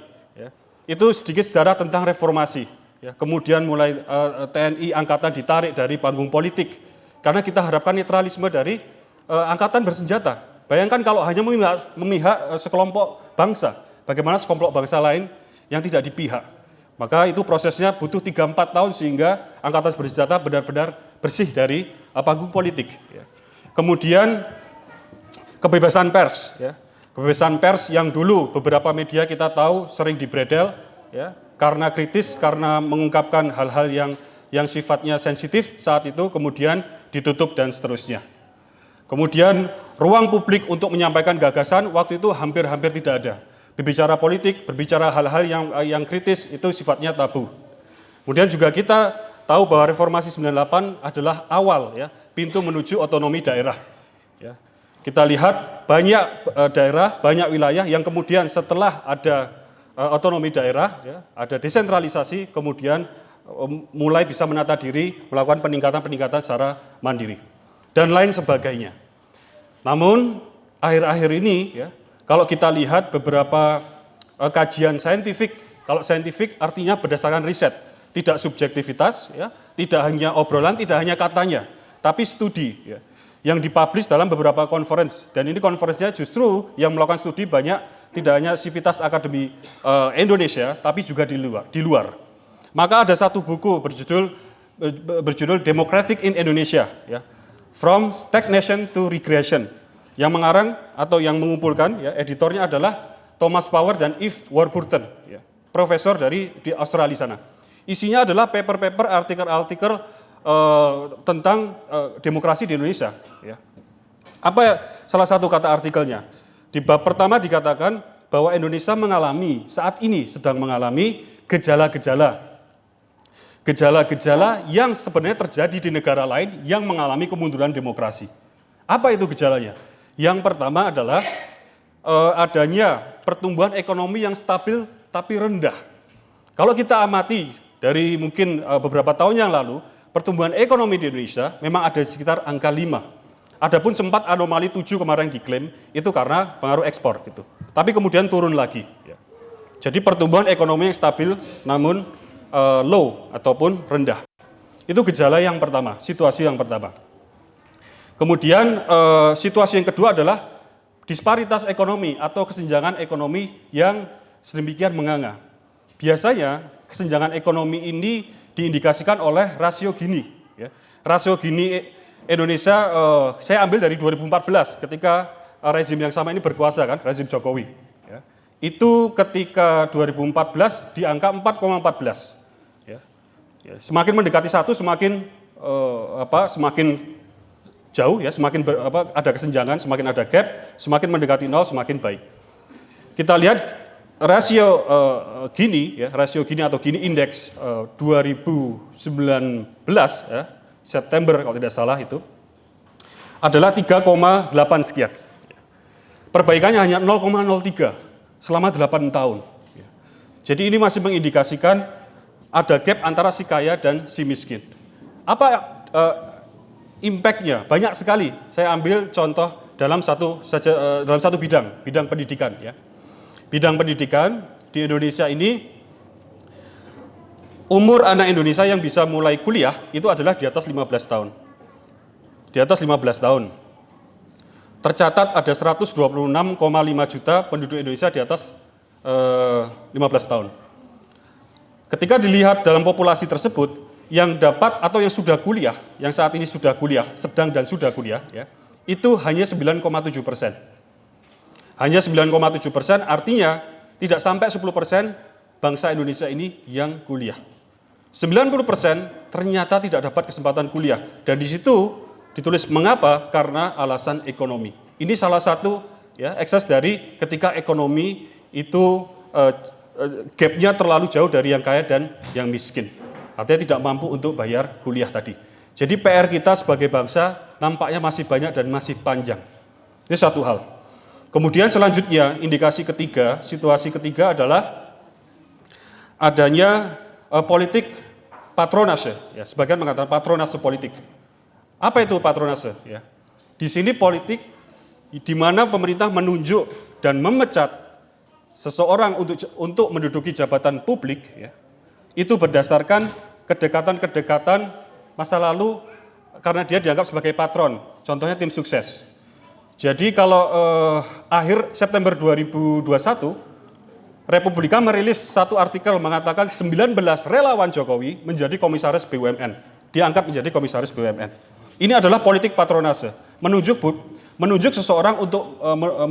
itu sedikit sejarah tentang reformasi. Kemudian mulai TNI Angkatan ditarik dari panggung politik, karena kita harapkan netralisme dari angkatan bersenjata. Bayangkan kalau hanya memihak sekelompok bangsa, bagaimana sekelompok bangsa lain yang tidak dipihak. Maka itu prosesnya butuh 3-4 tahun sehingga angkatan bersenjata benar-benar bersih dari panggung politik. Kemudian kebebasan pers. Kebebasan pers yang dulu beberapa media kita tahu sering dibredel, karena kritis, karena mengungkapkan hal-hal yang sifatnya sensitif saat itu, kemudian ditutup dan seterusnya. Kemudian ruang publik untuk menyampaikan gagasan waktu itu hampir-hampir tidak ada. Berbicara politik, berbicara hal-hal yang kritis itu sifatnya tabu. Kemudian juga kita tahu bahwa Reformasi 98 adalah awal pintu menuju otonomi daerah. Kita lihat banyak daerah, banyak wilayah yang kemudian setelah ada otonomi daerah, ada desentralisasi, kemudian mulai bisa menata diri, melakukan peningkatan-peningkatan secara mandiri. Dan lain sebagainya. Namun akhir-akhir ini kalau kita lihat beberapa kajian saintifik, kalau saintifik artinya berdasarkan riset, tidak subjektivitas, tidak hanya obrolan, tidak hanya katanya, tapi studi yang dipublish dalam beberapa conference. Dan ini conference-nya justru yang melakukan studi banyak, tidak hanya Sivitas Akademi Indonesia, tapi juga di luar. Maka ada satu buku berjudul Democratic in Indonesia, From Stagnation to Regression, yang mengarang atau yang mengumpulkan, editornya adalah Thomas Power dan Yves Warburton, profesor di Australia sana. Isinya adalah paper-paper, artikel-artikel tentang demokrasi di Indonesia. Apa salah satu kata artikelnya? Di bab pertama dikatakan bahwa Indonesia saat ini sedang mengalami gejala-gejala yang sebenarnya terjadi di negara lain yang mengalami kemunduran demokrasi. Apa itu gejalanya? Yang pertama adalah adanya pertumbuhan ekonomi yang stabil tapi rendah. Kalau kita amati dari mungkin beberapa tahun yang lalu, pertumbuhan ekonomi di Indonesia memang ada di sekitar angka 5. Adapun sempat anomali 7 kemarin diklaim, itu karena pengaruh ekspor gitu. Tapi kemudian turun lagi. Jadi pertumbuhan ekonomi yang stabil namun low ataupun rendah. Itu gejala yang pertama, situasi yang pertama. Kemudian situasi yang kedua adalah disparitas ekonomi atau kesenjangan ekonomi yang sedemikian menganga. Biasanya kesenjangan ekonomi ini diindikasikan oleh rasio Gini. Rasio Gini Indonesia saya ambil dari 2014 ketika rezim yang sama ini berkuasa kan, rezim Jokowi. itu ketika 2014 di angka 4,14. Ya. Semakin mendekati 1 semakin semakin jauh ya, semakin ada kesenjangan, semakin ada gap, semakin mendekati 0 semakin baik. Kita lihat rasio Gini ya, rasio Gini atau Gini Index 2019 ya, September kalau tidak salah itu adalah 3,8 sekian. Perbaikannya hanya 0,03 selama 8 tahun. Jadi ini masih mengindikasikan ada gap antara si kaya dan si miskin. Apa impact-nya? Banyak sekali. Saya ambil contoh dalam satu bidang pendidikan ya. Bidang pendidikan di Indonesia ini, umur anak Indonesia yang bisa mulai kuliah itu adalah di atas 15 tahun. Di atas 15 tahun. Tercatat ada 126,5 juta penduduk Indonesia di atas 15 tahun. Ketika dilihat dalam populasi tersebut, yang dapat atau yang sudah kuliah, yang saat ini sudah kuliah, sedang dan sudah kuliah, ya, itu hanya 9,7%. Hanya 9,7%, artinya tidak sampai 10% bangsa Indonesia ini yang kuliah. 90% ternyata tidak dapat kesempatan kuliah. Dan di situ ditulis mengapa? Karena alasan ekonomi. Ini salah satu ya ekses dari ketika ekonomi itu gap-nya terlalu jauh dari yang kaya dan yang miskin. Artinya tidak mampu untuk bayar kuliah tadi. Jadi PR kita sebagai bangsa nampaknya masih banyak dan masih panjang. Ini satu hal. Kemudian selanjutnya indikasi ketiga, situasi ketiga adalah adanya politik patronase. Ya, sebagian mengatakan patronase politik. Apa itu patronase? Ya. Di sini politik di mana pemerintah menunjuk dan memecat seseorang untuk menduduki jabatan publik, ya, itu berdasarkan kedekatan-kedekatan masa lalu karena dia dianggap sebagai patron. Contohnya tim sukses. Jadi kalau akhir September 2021, Republika merilis satu artikel mengatakan 19 relawan Jokowi menjadi komisaris BUMN, diangkat menjadi komisaris BUMN. Ini adalah politik patronase, menunjuk seseorang untuk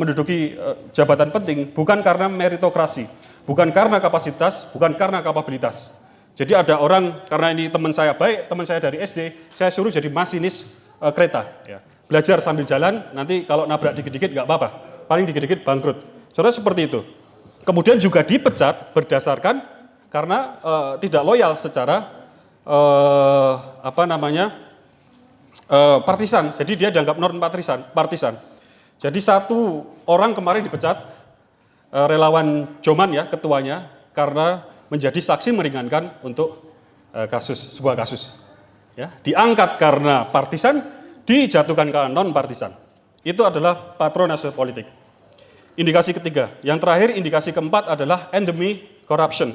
menduduki jabatan penting bukan karena meritokrasi, bukan karena kapasitas, bukan karena kapabilitas. Jadi ada orang, karena ini teman saya baik, teman saya dari SD, saya suruh jadi masinis kereta. Ya. Belajar sambil jalan, nanti kalau nabrak dikit-dikit nggak apa-apa, paling dikit-dikit bangkrut. Saudara seperti itu. Kemudian juga dipecat berdasarkan karena tidak loyal secara partisan. Jadi dia dianggap non partisan. Jadi satu orang kemarin dipecat, relawan Joman ya ketuanya, karena menjadi saksi meringankan untuk sebuah kasus. Ya, diangkat karena partisan, dijatuhkan karena non partisan. Itu adalah patronase politik. Indikasi ketiga. Yang terakhir, indikasi keempat adalah endemic corruption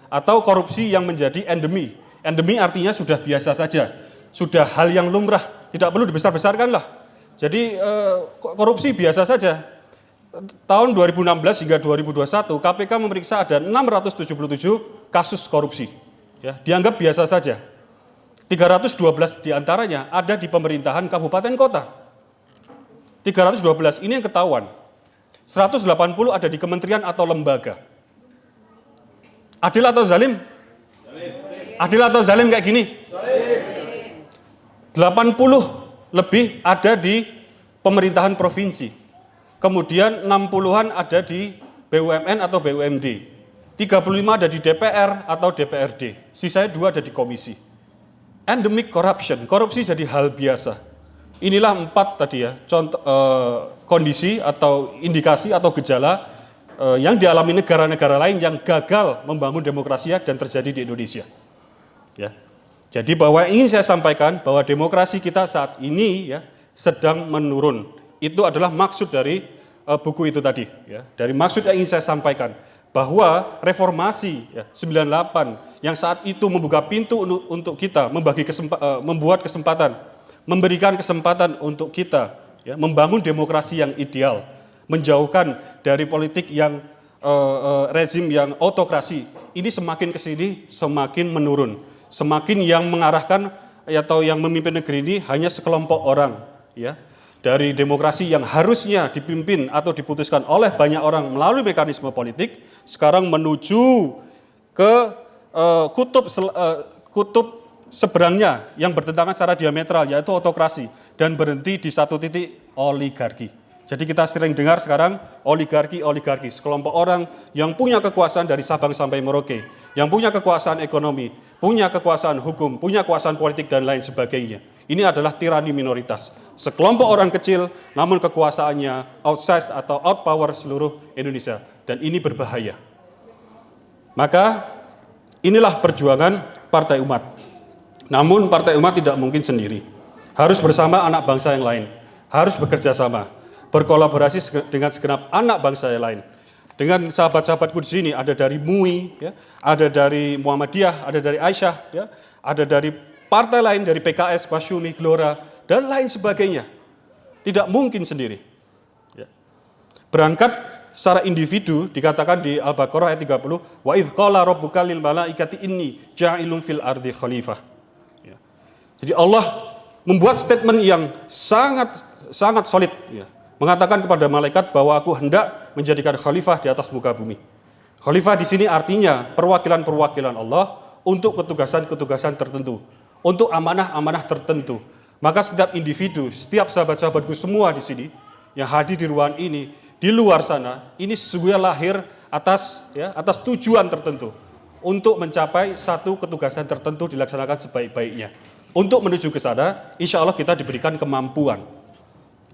atau korupsi yang menjadi endemi. Endemi artinya sudah biasa saja, sudah hal yang lumrah, tidak perlu dibesar-besarkan lah. Jadi korupsi biasa saja. Tahun 2016 hingga 2021, KPK memeriksa ada 677 kasus korupsi. Ya, dianggap biasa saja. 312 diantaranya ada di pemerintahan kabupaten kota. 312 ini yang ketahuan. 180 ada di kementerian atau lembaga. Adil atau zalim? Adil atau zalim kayak gini? 80 lebih ada di pemerintahan provinsi. Kemudian 60-an ada di BUMN atau BUMD. 35 ada di DPR atau DPRD. Sisanya 2 ada di komisi. Endemic corruption, korupsi jadi hal biasa. Inilah 4 tadi ya, contoh kondisi atau indikasi atau gejala yang dialami negara-negara lain yang gagal membangun demokrasi dan terjadi di Indonesia. Ya. Jadi bahwa ingin saya sampaikan bahwa demokrasi kita saat ini ya sedang menurun. Itu adalah maksud dari buku itu tadi. Ya. Dari maksud yang ingin saya sampaikan bahwa reformasi ya, 98 yang saat itu membuka pintu untuk kita membuat kesempatan, memberikan kesempatan untuk kita ya, membangun demokrasi yang ideal, menjauhkan dari politik yang rezim yang autokrasi. Ini semakin kesini semakin menurun, semakin yang mengarahkan atau yang memimpin negeri ini hanya sekelompok orang, ya. dari demokrasi yang harusnya dipimpin atau diputuskan oleh banyak orang melalui mekanisme politik, sekarang menuju ke kutub seberangnya yang bertentangan secara diametral, yaitu autokrasi, dan berhenti di satu titik, oligarki. Jadi kita sering dengar sekarang oligarki, sekelompok orang yang punya kekuasaan dari Sabang sampai Merauke, yang punya kekuasaan ekonomi, punya kekuasaan hukum, punya kekuasaan politik dan lain sebagainya. Ini adalah tirani minoritas. Sekelompok orang kecil, namun kekuasaannya outsize atau outpower seluruh Indonesia. Dan ini berbahaya. Maka inilah perjuangan Partai Umat. Namun Partai Umat tidak mungkin sendiri. Harus bersama anak bangsa yang lain. Harus bekerja sama. Berkolaborasi dengan segenap anak bangsa yang lain. Dengan sahabat-sahabatku di sini, ada dari MUI, ya, ada dari Muhammadiyah, ada dari Aisyah, ya, ada dari partai lain, dari PKS, Masyumi, Gelora, dan lain sebagainya. Tidak mungkin sendiri. Ya. Berangkat secara individu, dikatakan di Al-Baqarah ayat 30, wa idh qala rabbuka lil malaikati inni ja'ilun fil ardi khalifah. Ya. Jadi Allah membuat statement yang sangat solid, ya, mengatakan kepada malaikat bahwa aku hendak menjadikan khalifah di atas muka bumi. Khalifah di sini artinya perwakilan-perwakilan Allah untuk ketugasan-ketugasan tertentu, untuk amanah-amanah tertentu. Maka setiap individu, setiap sahabat-sahabatku semua di sini yang hadir di ruangan ini, di luar sana, ini sesungguhnya lahir atas tujuan tertentu untuk mencapai satu ketugasan tertentu dilaksanakan sebaik-baiknya. Untuk menuju ke sana, insya Allah kita diberikan kemampuan.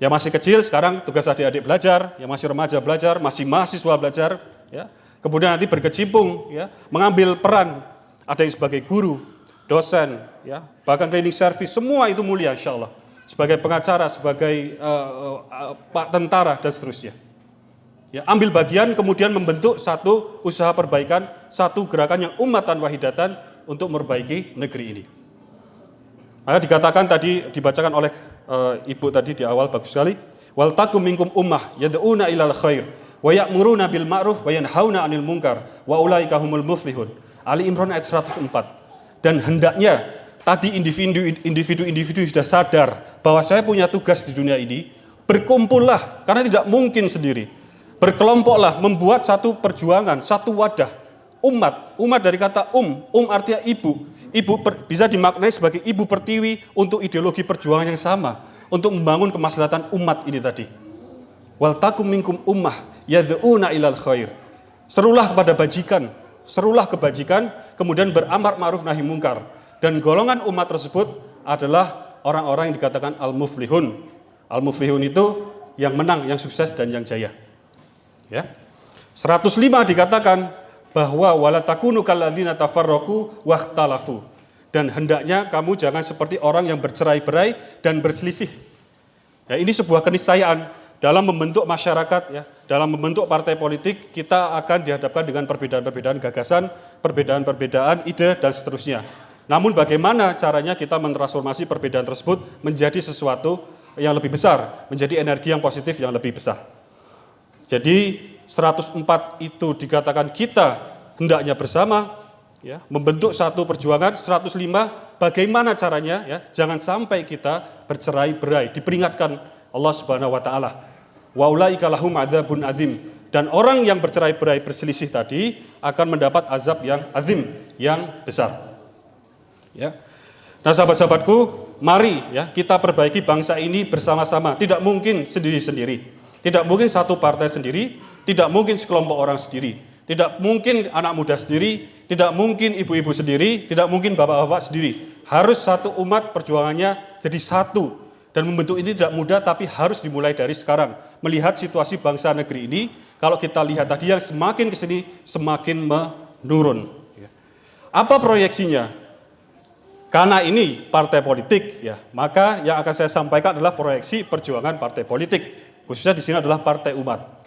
Yang masih kecil sekarang tugas adik-adik belajar, yang masih remaja belajar, masih mahasiswa belajar, ya. Kemudian nanti berkecimpung, ya, mengambil peran, ada yang sebagai guru, dosen, ya, bahkan cleaning service, semua itu mulia insya Allah. Sebagai pengacara, sebagai pak tentara dan seterusnya. Ya, ambil bagian kemudian membentuk satu usaha perbaikan, satu gerakan yang ummatan wahidatan untuk memperbaiki negeri ini. Maka dikatakan tadi, dibacakan oleh ibu tadi di awal, bagus sekali. Wal takum minkum ummah yad'una ilal khair wa ya'muruna bil ma'ruf wa yanhauna 'anil munkar wa ulaika humul muflihun. Ali Imran ayat 104. Dan hendaknya tadi individu sudah sadar bahwa saya punya tugas di dunia ini, berkumpullah karena tidak mungkin sendiri. Berkelompoklah membuat satu perjuangan, satu wadah. Umat dari kata artinya ibu. Ibu bisa dimaknai sebagai ibu pertiwi untuk ideologi perjuangan yang sama, untuk membangun kemaslahatan umat ini tadi. Wal takum minkum ummah yad'una ilal khair. Serulah kepada bajikan, serulah kebajikan, kemudian beramar ma'ruf nahi mungkar. Dan golongan umat tersebut adalah orang-orang yang dikatakan al-muflihun. Al-muflihun itu yang menang, yang sukses dan yang jaya. Ya. 105 dikatakan bahwa wala takunu kalladzina tafarraqu wakhtalafu, dan hendaknya kamu jangan seperti orang yang bercerai-berai dan berselisih. Ya, ini sebuah keniscayaan dalam membentuk masyarakat, ya, dalam membentuk partai politik, kita akan dihadapkan dengan perbedaan-perbedaan gagasan, perbedaan-perbedaan ide dan seterusnya. Namun bagaimana caranya kita mentransformasi perbedaan tersebut menjadi sesuatu yang lebih besar, menjadi energi yang positif yang lebih besar. Jadi 104 itu dikatakan kita hendaknya bersama, ya, membentuk satu perjuangan. 105 bagaimana caranya, ya, jangan sampai kita bercerai-berai. Diperingatkan Allah Subhanahu wa taala. Wa ulaika lahum adzabun adzim, dan orang yang bercerai-berai berselisih tadi akan mendapat azab yang azim, yang besar. Ya. Nah, sahabat-sahabatku, mari, ya, kita perbaiki bangsa ini bersama-sama. Tidak mungkin sendiri-sendiri. Tidak mungkin satu partai sendiri, tidak mungkin sekelompok orang sendiri, tidak mungkin anak muda sendiri, tidak mungkin ibu-ibu sendiri, tidak mungkin bapak-bapak sendiri. Harus satu umat perjuangannya jadi satu. Dan membentuk ini tidak mudah, tapi harus dimulai dari sekarang. Melihat situasi bangsa negeri ini, kalau kita lihat tadi yang semakin kesini, semakin menurun. Apa proyeksinya? Karena ini partai politik, ya, maka yang akan saya sampaikan adalah proyeksi perjuangan partai politik. Khususnya di sini adalah Partai Umat.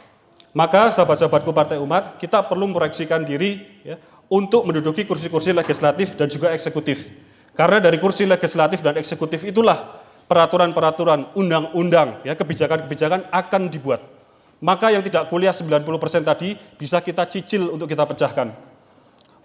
Maka sahabat-sahabatku Partai Umat, kita perlu mereaksikan diri, ya, untuk menduduki kursi-kursi legislatif dan juga eksekutif. Karena dari kursi legislatif dan eksekutif itulah peraturan-peraturan, undang-undang, ya, kebijakan-kebijakan akan dibuat. Maka yang tidak kuliah 90% tadi bisa kita cicil untuk kita pecahkan.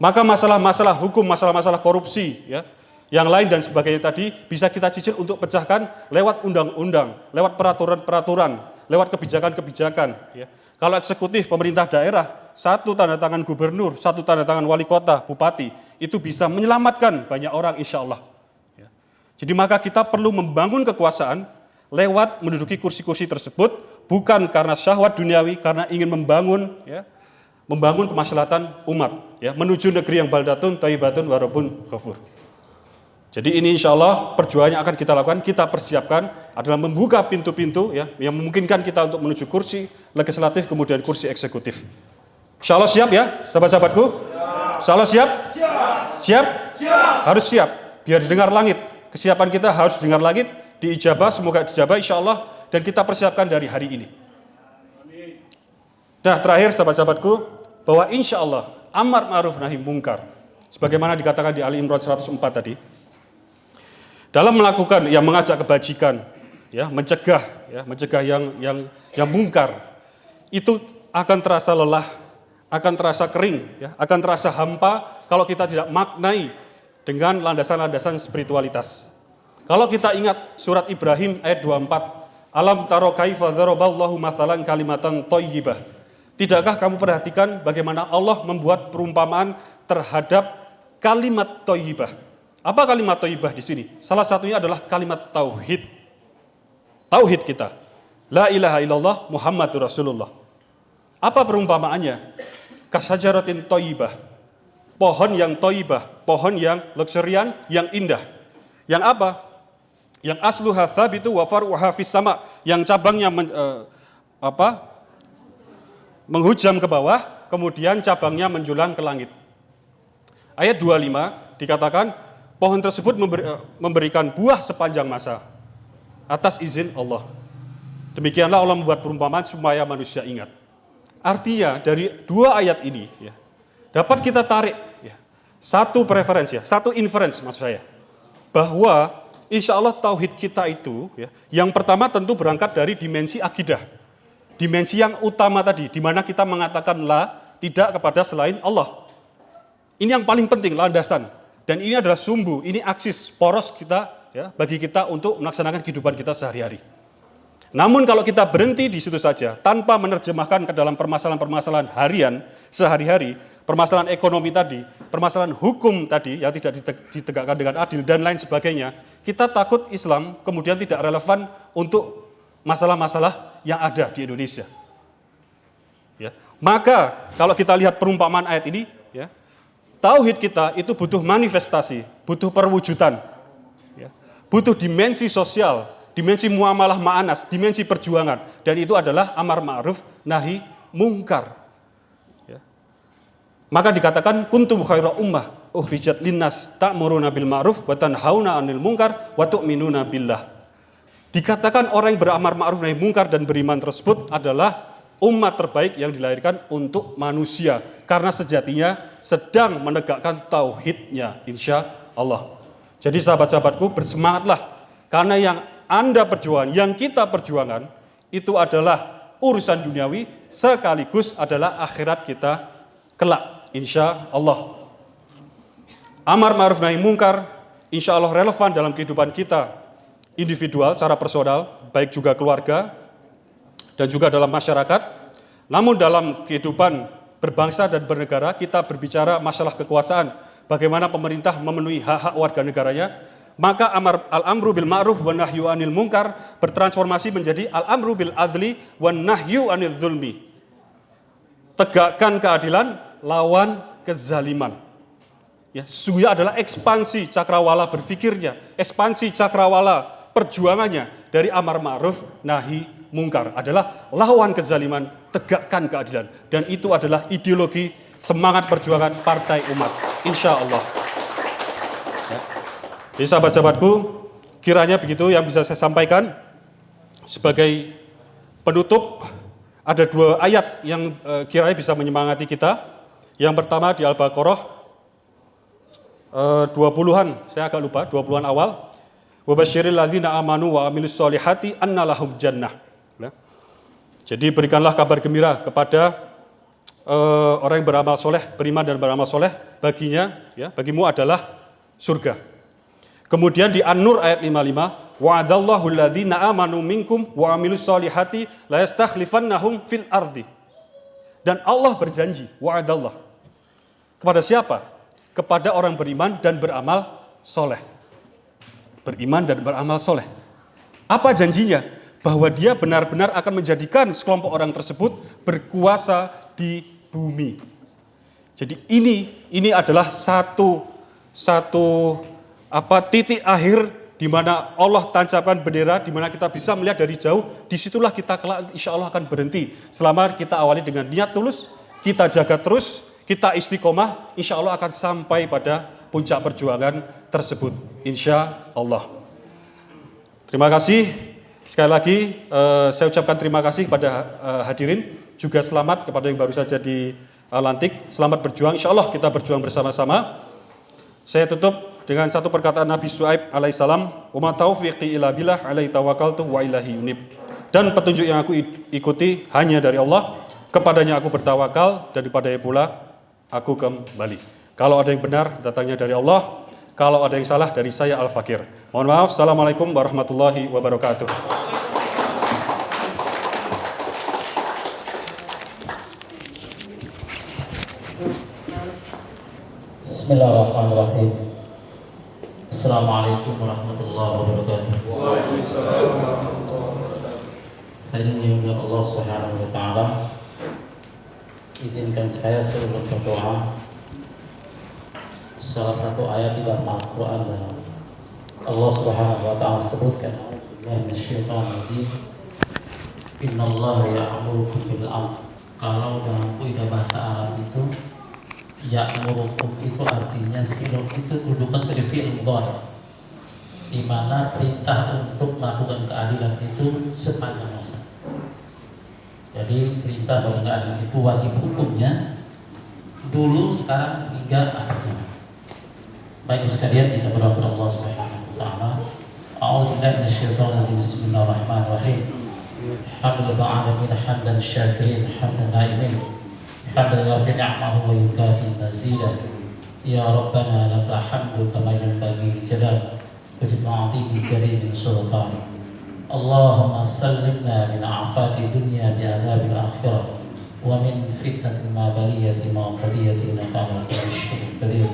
Maka masalah-masalah hukum, masalah-masalah korupsi, ya, yang lain dan sebagainya tadi bisa kita cicil untuk pecahkan lewat undang-undang, lewat peraturan-peraturan, lewat kebijakan-kebijakan. Ya. Kalau eksekutif pemerintah daerah, satu tanda tangan gubernur, satu tanda tangan wali kota, bupati, itu bisa menyelamatkan banyak orang insya Allah. Ya. Jadi maka kita perlu membangun kekuasaan lewat menduduki kursi-kursi tersebut, bukan karena syahwat duniawi, karena ingin membangun kemaslahatan umat, ya, menuju negeri yang baldatun, thayyibatun, warabun ghafur. Jadi ini insya Allah perjuangan yang akan kita lakukan, kita persiapkan adalah membuka pintu-pintu ya, yang memungkinkan kita untuk menuju kursi legislatif kemudian kursi eksekutif. Insya Allah siap ya sahabat-sahabatku? Insya Allah siap? Siap? Harus siap, biar didengar langit. Kesiapan kita harus didengar langit, diijabah, semoga dijabah insya Allah, dan kita persiapkan dari hari ini. Nah terakhir sahabat-sahabatku, bahwa insya Allah amar ma'ruf nahi mungkar, sebagaimana dikatakan di Ali Imran 104 tadi, dalam melakukan yang mengajak kebajikan, ya, mencegah yang mungkar, itu akan terasa lelah, akan terasa kering, ya, akan terasa hampa kalau kita tidak maknai dengan landasan-landasan spiritualitas. Kalau kita ingat surat Ibrahim ayat 24, alam taro kaifa dzaraballahu mathalan kalimatan thayyibah. Tidakkah kamu perhatikan bagaimana Allah membuat perumpamaan terhadap kalimat thayyibah? Apa kalimat thayyibah di sini? Salah satunya adalah kalimat tauhid. Tauhid kita. La ilaha illallah Muhammadur Rasulullah. Apa perumpamaannya? Kasajaratin thayyibah. Pohon yang thayyibah, pohon yang luxurian, yang indah. Yang apa? Yang asluha tsabitu wa far'uha fis sama, yang cabangnya menghujam ke bawah, kemudian cabangnya menjulang ke langit. Ayat 25 dikatakan pohon tersebut memberikan buah sepanjang masa atas izin Allah. Demikianlah Allah membuat perumpamaan supaya manusia ingat. Artinya dari dua ayat ini ya, dapat kita tarik ya, satu preferensi, ya, satu inference maksud saya, bahwa insya Allah tauhid kita itu ya, yang pertama tentu berangkat dari dimensi akidah, dimensi yang utama tadi, di mana kita mengatakan la, tidak kepada selain Allah. Ini yang paling penting, landasan. Dan ini adalah sumbu, ini aksis poros kita ya, bagi kita untuk melaksanakan kehidupan kita sehari-hari. Namun kalau kita berhenti di situ saja, tanpa menerjemahkan ke dalam permasalahan-permasalahan harian, sehari-hari, permasalahan ekonomi tadi, permasalahan hukum tadi yang tidak ditegakkan dengan adil dan lain sebagainya, kita takut Islam kemudian tidak relevan untuk masalah-masalah yang ada di Indonesia. Ya. Maka kalau kita lihat perumpamaan ayat ini, ya, tauhid kita itu butuh manifestasi, butuh perwujudan, ya. Butuh dimensi sosial, dimensi muamalah ma'anas, dimensi perjuangan, dan itu adalah amar ma'ruf nahi mungkar. Ya. Maka dikatakan kuntum khaira ummah ukhrijat linnas ta'muruna bil ma'ruf wa tanhauna 'anil munkar wa tu'minuna billah. Dikatakan orang yang beramar ma'ruf nahi mungkar dan beriman tersebut adalah umat terbaik yang dilahirkan untuk manusia, karena sejatinya sedang menegakkan tauhidnya insya Allah. Jadi sahabat-sahabatku bersemangatlah, karena yang Anda perjuangkan, yang kita perjuangkan itu adalah urusan duniawi sekaligus adalah akhirat kita kelak insya Allah. Amar ma'ruf nahi mungkar insya Allah relevan dalam kehidupan kita individual secara personal, baik juga keluarga dan juga dalam masyarakat. Namun dalam kehidupan berbangsa dan bernegara, kita berbicara masalah kekuasaan, bagaimana pemerintah memenuhi hak-hak warga negaranya, maka al-amru bil ma'ruf wa nahyu anil munkar bertransformasi menjadi al-amru bil adli wa nahyu anil zulmi. Tegakkan keadilan, lawan kezaliman. Ya, sesungguhnya adalah ekspansi cakrawala berfikirnya, ekspansi cakrawala perjuangannya dari amar ma'ruf nahi mungkar adalah lawan kezaliman, tegakkan keadilan, dan itu adalah ideologi semangat perjuangan Partai Umat insya Allah. Ya. Jadi sahabat-sahabatku, kiranya begitu yang bisa saya sampaikan. Sebagai penutup, ada dua ayat yang kiranya bisa menyemangati kita. Yang pertama di Al-Baqarah 20-an, saya agak lupa, 20-an awal. Wa basyiril ladzina amanu wa amilus solihati anna lahum jannah. Ya. Jadi berikanlah kabar gembira kepada orang yang beramal soleh, beriman dan beramal soleh, baginya, ya, bagimu adalah surga. Kemudian di An-Nur ayat 55, wa'adallahu alladhina amanu minkum wa amilus solihati la yastakhlifannahum fil ardi. Dan Allah berjanji, wa'adallah. Kepada siapa? Kepada orang beriman dan beramal soleh. Beriman dan beramal soleh. Apa janjinya? Bahwa dia benar-benar akan menjadikan sekelompok orang tersebut berkuasa di bumi. Jadi ini adalah satu titik akhir di mana Allah tancapkan bendera, di mana kita bisa melihat dari jauh. Disitulah kita kelak insya Allah akan berhenti. Selama kita awali dengan niat tulus, kita jaga terus, kita istiqomah, insya Allah akan sampai pada puncak perjuangan tersebut. Insya Allah. Terima kasih. Sekali lagi saya ucapkan terima kasih kepada hadirin. Juga selamat kepada yang baru saja dilantik. Selamat berjuang, insya Allah kita berjuang bersama-sama. Saya tutup dengan satu perkataan Nabi Syuaib alaihissalam, "Wa ma taufiqi illa billah alaihi tawakkaltu wa ilaihi unib." Dan petunjuk yang aku ikuti hanya dari Allah, kepadanya aku bertawakal dan kepadanya pula aku kembali. Kalau ada yang benar datangnya dari Allah, kalau ada yang salah dari saya Al-Fakir. Mohon maaf. Assalamualaikum warahmatullahi wabarakatuh. Bismillahirrahmanirrahim. Assalamualaikum warahmatullahi wabarakatuh. Hari ini Allah Subhanahu wa taala, izinkan saya sebelum berdoa salah satu ayat di dalam Al-Qur'an dalam Allah Subhanahu wa taala sebutkan, Innallaha ya'murukum bil 'adl. Kalau dalam kaidah bahasa Arab itu ya'murukum itu artinya fi'il itu kedudukan sebagai fi'il mudhari, di mana perintah untuk melakukan keadilan itu sepanjang masa. Jadi perintah melakukan keadilan itu wajib hukumnya dulu, sekarang hingga akhir zaman. Baik sekalian, kita berdoa kepada Allah Subhanahu wa taala. A'udzubillahi minasyaitonir rajim. Bismillahirrahmanirrahim. Alhamdulillah alamin hamdan syakirin hamdan naimin hamdan yafi ni'amahu wa yukafi mazidah. Ya Rabbana lakal hamdu kama yanbaghi li jalali wajhi 'azimi karimin sultani. Allahumma sallimna min afati dunya bi adzabil akhirah wa min fitnatil mabaliyati ma qadiyati innaka ala kulli syai'in qadir.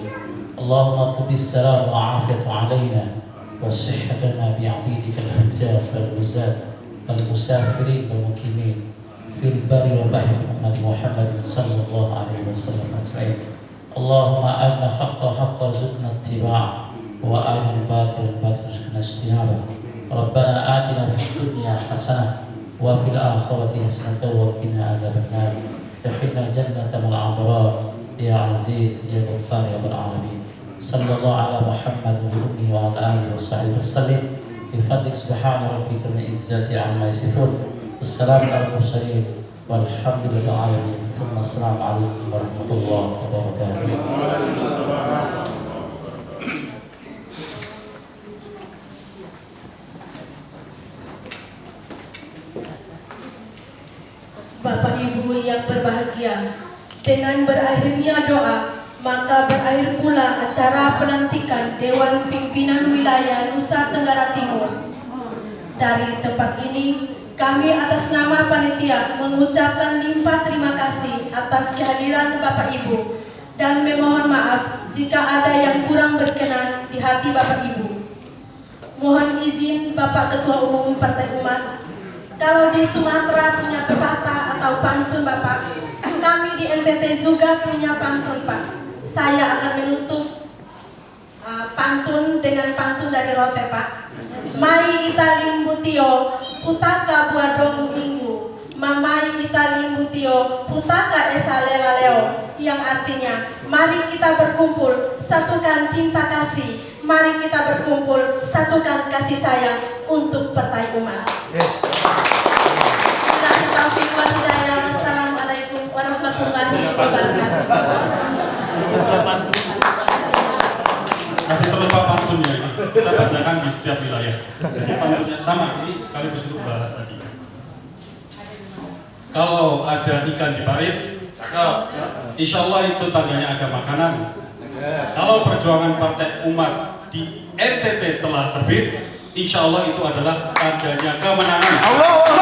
Allahumma tubis salam wa afiyatu alaina wa sihhatana bi 'abidika al-hujjaz wal uzad wal musafirin wal mukimin fil bari wa bahri Muhammad sallallahu alaihi wasallam ajma'in. Allahumma arina haqqa haqqa zukna ittiba' wa arina batil batil zukna istinaba. Rabbana atina fid dunya hasanah wa fil akhirati hasanah wa qina adzabannar. Dakhilna jannata ma'al abrar ya aziz ya ghaffar ya rabbal alamin. Sallallahu ala Muhammad wa alihi wa alihi wa sahbihi wasallam. Bi fadlik subhana rabbika min izzati amma yasifun. Wassalamu ala mursalin walhamdulillahi alamin. Assalamu alaikum warahmatullahi wabarakatuh. Bapak Ibu yang berbahagia, dengan berakhirnya doa, maka berakhir pula acara pelantikan Dewan Pimpinan Wilayah Nusa Tenggara Timur. Dari tempat ini, kami atas nama panitia mengucapkan limpah terima kasih atas kehadiran Bapak Ibu dan memohon maaf jika ada yang kurang berkenan di hati Bapak Ibu. Mohon izin Bapak Ketua Umum Partai Umat, kalau di Sumatera punya pepatah atau pantun Bapak, kami di NTT juga punya pantun Pak. Saya akan menutup pantun dengan pantun dari Rote Pak. Mai italing butio putaka buadongu inggu, mamai italing butio putaka esalela leo, yang artinya mari kita berkumpul satukan cinta kasih, mari kita berkumpul satukan kasih sayang untuk Partai Umat. Yes. Wassalamualaikum warahmatullahi wabarakatuh. Nanti terlupa pantunnya ini, kita bacakan di setiap wilayah. Jadi pantunnya sama, ini sekaligus untuk bahas tadi. Kalau ada ikan di parit, insya Allah itu tandanya ada makanan. Kalau perjuangan Partai Umat di NTT telah terbit, insya Allah itu adalah tandanya kemenangan. Allah